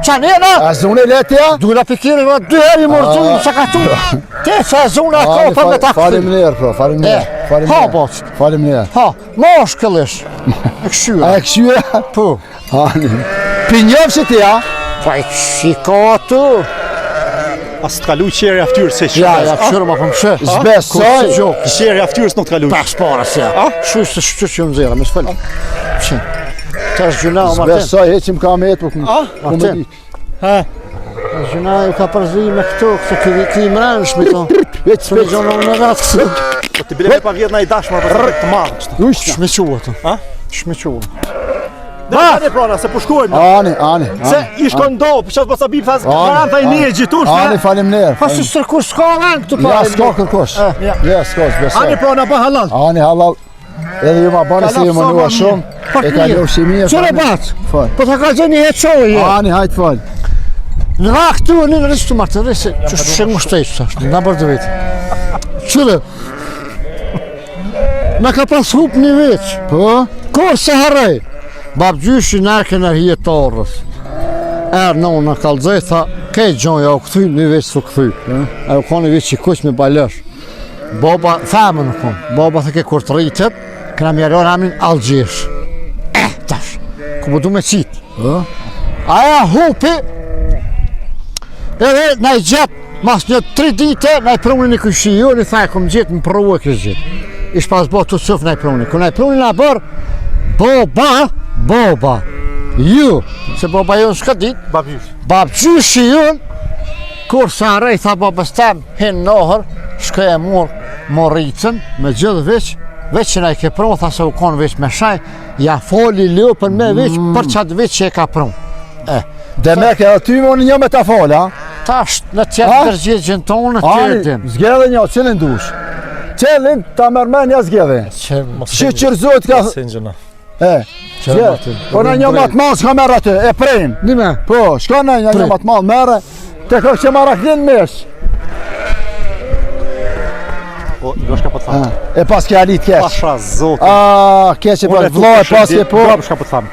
qanena, A zune letja? duhe la pikirin në 2 herë i mërzujnë që ka tu. Te që zuna kopa me ta këthy. Faleminderit, pro, faleminderit. Ha, boç. Faleminderit. Ha, mosh këllish. E këshyra. A e këshyra? Po. Ani. Pinjov që ti, a? Pa i shiko tu. As të kaluj qeri aftyrë se që. Ja, këshurë ma pëmëshë. Zbesoj. Qeri aftyrës nuk të kaluj. Pas para se. Shush të shqysh që më zera, me s'fëllë. Që? Ta është gjuna o Martin. Zbesoj, heqim ka me jetë, Martin. Ha? Gjuna ju ka përzi me këto, këtë këti mrenë shmito. Veç Së me gjonë në vetë kësë. Po të bile me pa vjetë na i dashma për të marrë kështë. Shmequa të. Ha? Shmequa. Dhe tani prona, se përshkojmë. Ani. Se i shkon do, për qatë posa bim, thasë, kanë thaj një gjithush, Ani, falim nerë. Pa së sërkur s'ka vend këtu pa. Ja, s'ka kërkosh. Ja, s'ka, zbesoj. Ani prona pa halal. Ani, halal. Edhe ju ma bani se ju më nua shumë. E ka një ushimia. Qëre batë? Fal. Po të ka gjë një heqojë je. Ani, hajtë fal. Në këtu, në rrisë të martë, rrisë, që shë ngushtejtë, sashtë, në bërë të vetë. Qëre? Në ka pas hup një veç. Po? Kur se harrej? Bab gjyshi nërke në hjetarës. Erë në unë në kalzej, tha, kej gjonja u këthy, një veç su këthy. E u koni veç që kush me balësh. Baba, thame në konë, baba thë ke kur të rritet, këna mjerën amin algjesh. Tash, ku më du me qitë. Aja hupi, edhe na i gjetë, mas një 3 dite, na i prunin një këshiju, një thaj, kom gjetë, më pruvu e kështë gjetë. Ish pas bo të sëf na i prunin. Kër na i prunin na bërë, Boba, ju, se boba ju në shka dit, babgjyshi ju, kur sa rej, tha babës tem, hinë nohër, shka e moricën, me gjithë veç që na i ke prunë, tha se u konë veç me shaj, ja foli liu për me veç, për qatë veç që e ka prunë. Dhe me ke aty më një me ta falë, ha? Ta është në tjetë përgjithgjën tonë në tjetin. Ani, zgjedhe një, cilin dush? Qelin, ta mërmen një zgjedhe. Që qërzot ka... Po në një matë malë s'ka merë aty, e prejnë. Nime? Po, shka në një matë malë merë, te ka që marra këtin mesh. Po, do shka po të thamë. E pas ke alit keq. Pasha zotë. Ke që pas vlo e pas ke po. Shka po të thamë.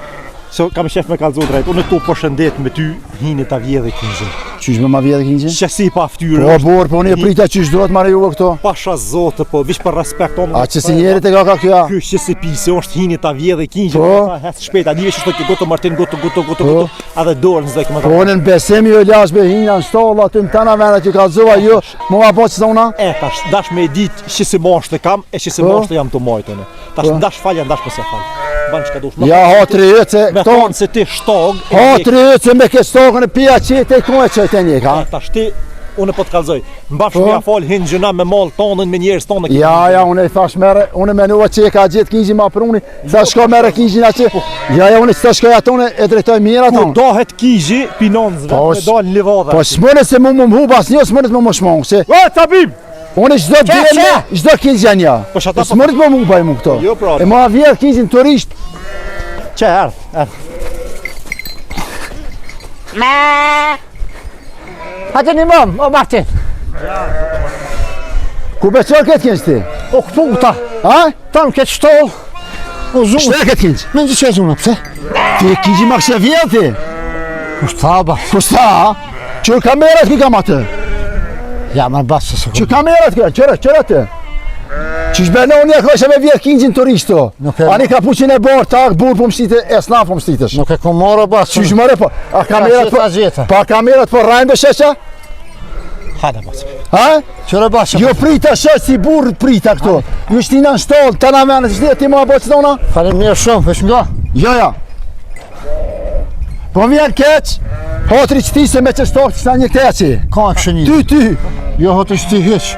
So, kam shef me kalëzot drejt, unë tu po shëndet me ty hini ta vjedhe kinxin. Qysh me ma vjedhe kinxin? Qësi pa ftyrë. Po, borë, po unë e prita qysh do të marrë juve këto. Pasha zotë, po, vish për respekt tonë. A që si njerit e ka kjo? Ky qësi pise, është hini ta vjedhe kinxin. Po. Hesë shpejt, a dive që shtë goto Martin, goto. A dhe dorë nëzdo e këmë Po, unë në besim ju lash be hinja në stolla, të në tana vena që kalëzova ju, më ma po që të una? Tash, dash me dit që si moshtë kam, e që si moshtë jam të mojtëne. Tash, dash falja, dash pëse falja. Banë që ka dush. Ja, ha 3 ytë, me thonë se ti shtog. Ha 3 ytë, me ke stogën e pia qete i kone që të një, ka? Tash ti, unë po të kalzoj. Mbash me ja falë hinë gjëna me malë tonën, me njerës tonë. Ja, unë e thash mere, unë menua që e ka gjithë kinxin ma pruni, sa shko mere kinxin a që, ja, unë që të shkoj atone e drejtoj mirë atone. Ku dohet kizhi, pinonzve, me dalë në livadhe. Po s'mëne se mu hu bas një, s'mëne se mu më shmongë, se... O, tabim! Unë çdo djele, çdo kinxja një. Po shata po. S'mërit më baj mu këto. Jo, pra. E ma vjedh kinxin turisht. Që erdh. Hajde një mëm, o Martin. Ku beqër këtë kinx ti? O këtu këta. Ha? Ta më këtë shtollë. O zunë. Shte këtë kinx? Me në që e zunë, pëse? Ti kinxi ma kështë vjedh ti? Kushta, ba. Kushta, ha? Që kamerat ki kam atë? Ja, më basë se Që kamerat ka, qëra atë? Që shbeno unë e kështë me vjedh kinxin turisto. Ani ka puqin e borë, tak, burë po mështite, esnaf po mështitesh. Nuk e ku morë basë. Që shmëre po? A kamerat po? Pa kamerat po rajnë besheqa? Hajde basë. Ha? Qëre basë. Jo prita shë si burë prita këto. Ju shtina në shtollë, të na menë, që ti ma bo që tona? Falim mirë shumë, vesh nga. Ja. Po vjen keq, hotri që ti se me që stokë që ta një keqi. Ka e kështë një. Ty. Jo hotri që ti heq.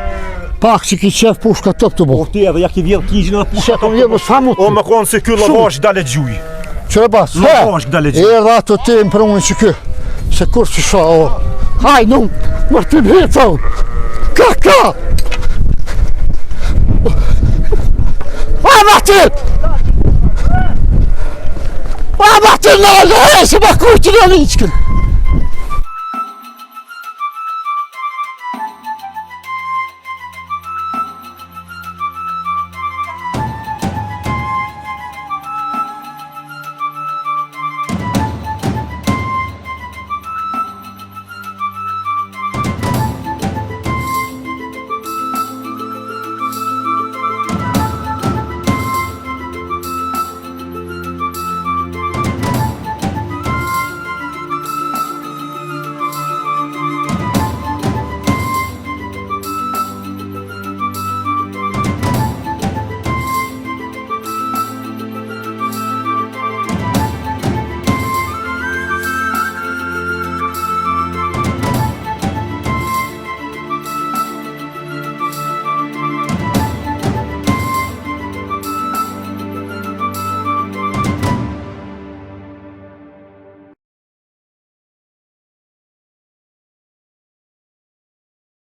Pak që ki qef pushka top të bo. O ti edhe ja ki vjedh kinxin edhe pushka Shekom jebu s'famu. O me konë se kjo lavash dale gjuj. Qëre basë. Lavash dale gjuj. Erdha ato ti më për unë që kë. Se kur që sha o. Haj nun, Martin heca unë. Ka. A Martin! A Martin në se ma kujtë në liqkën.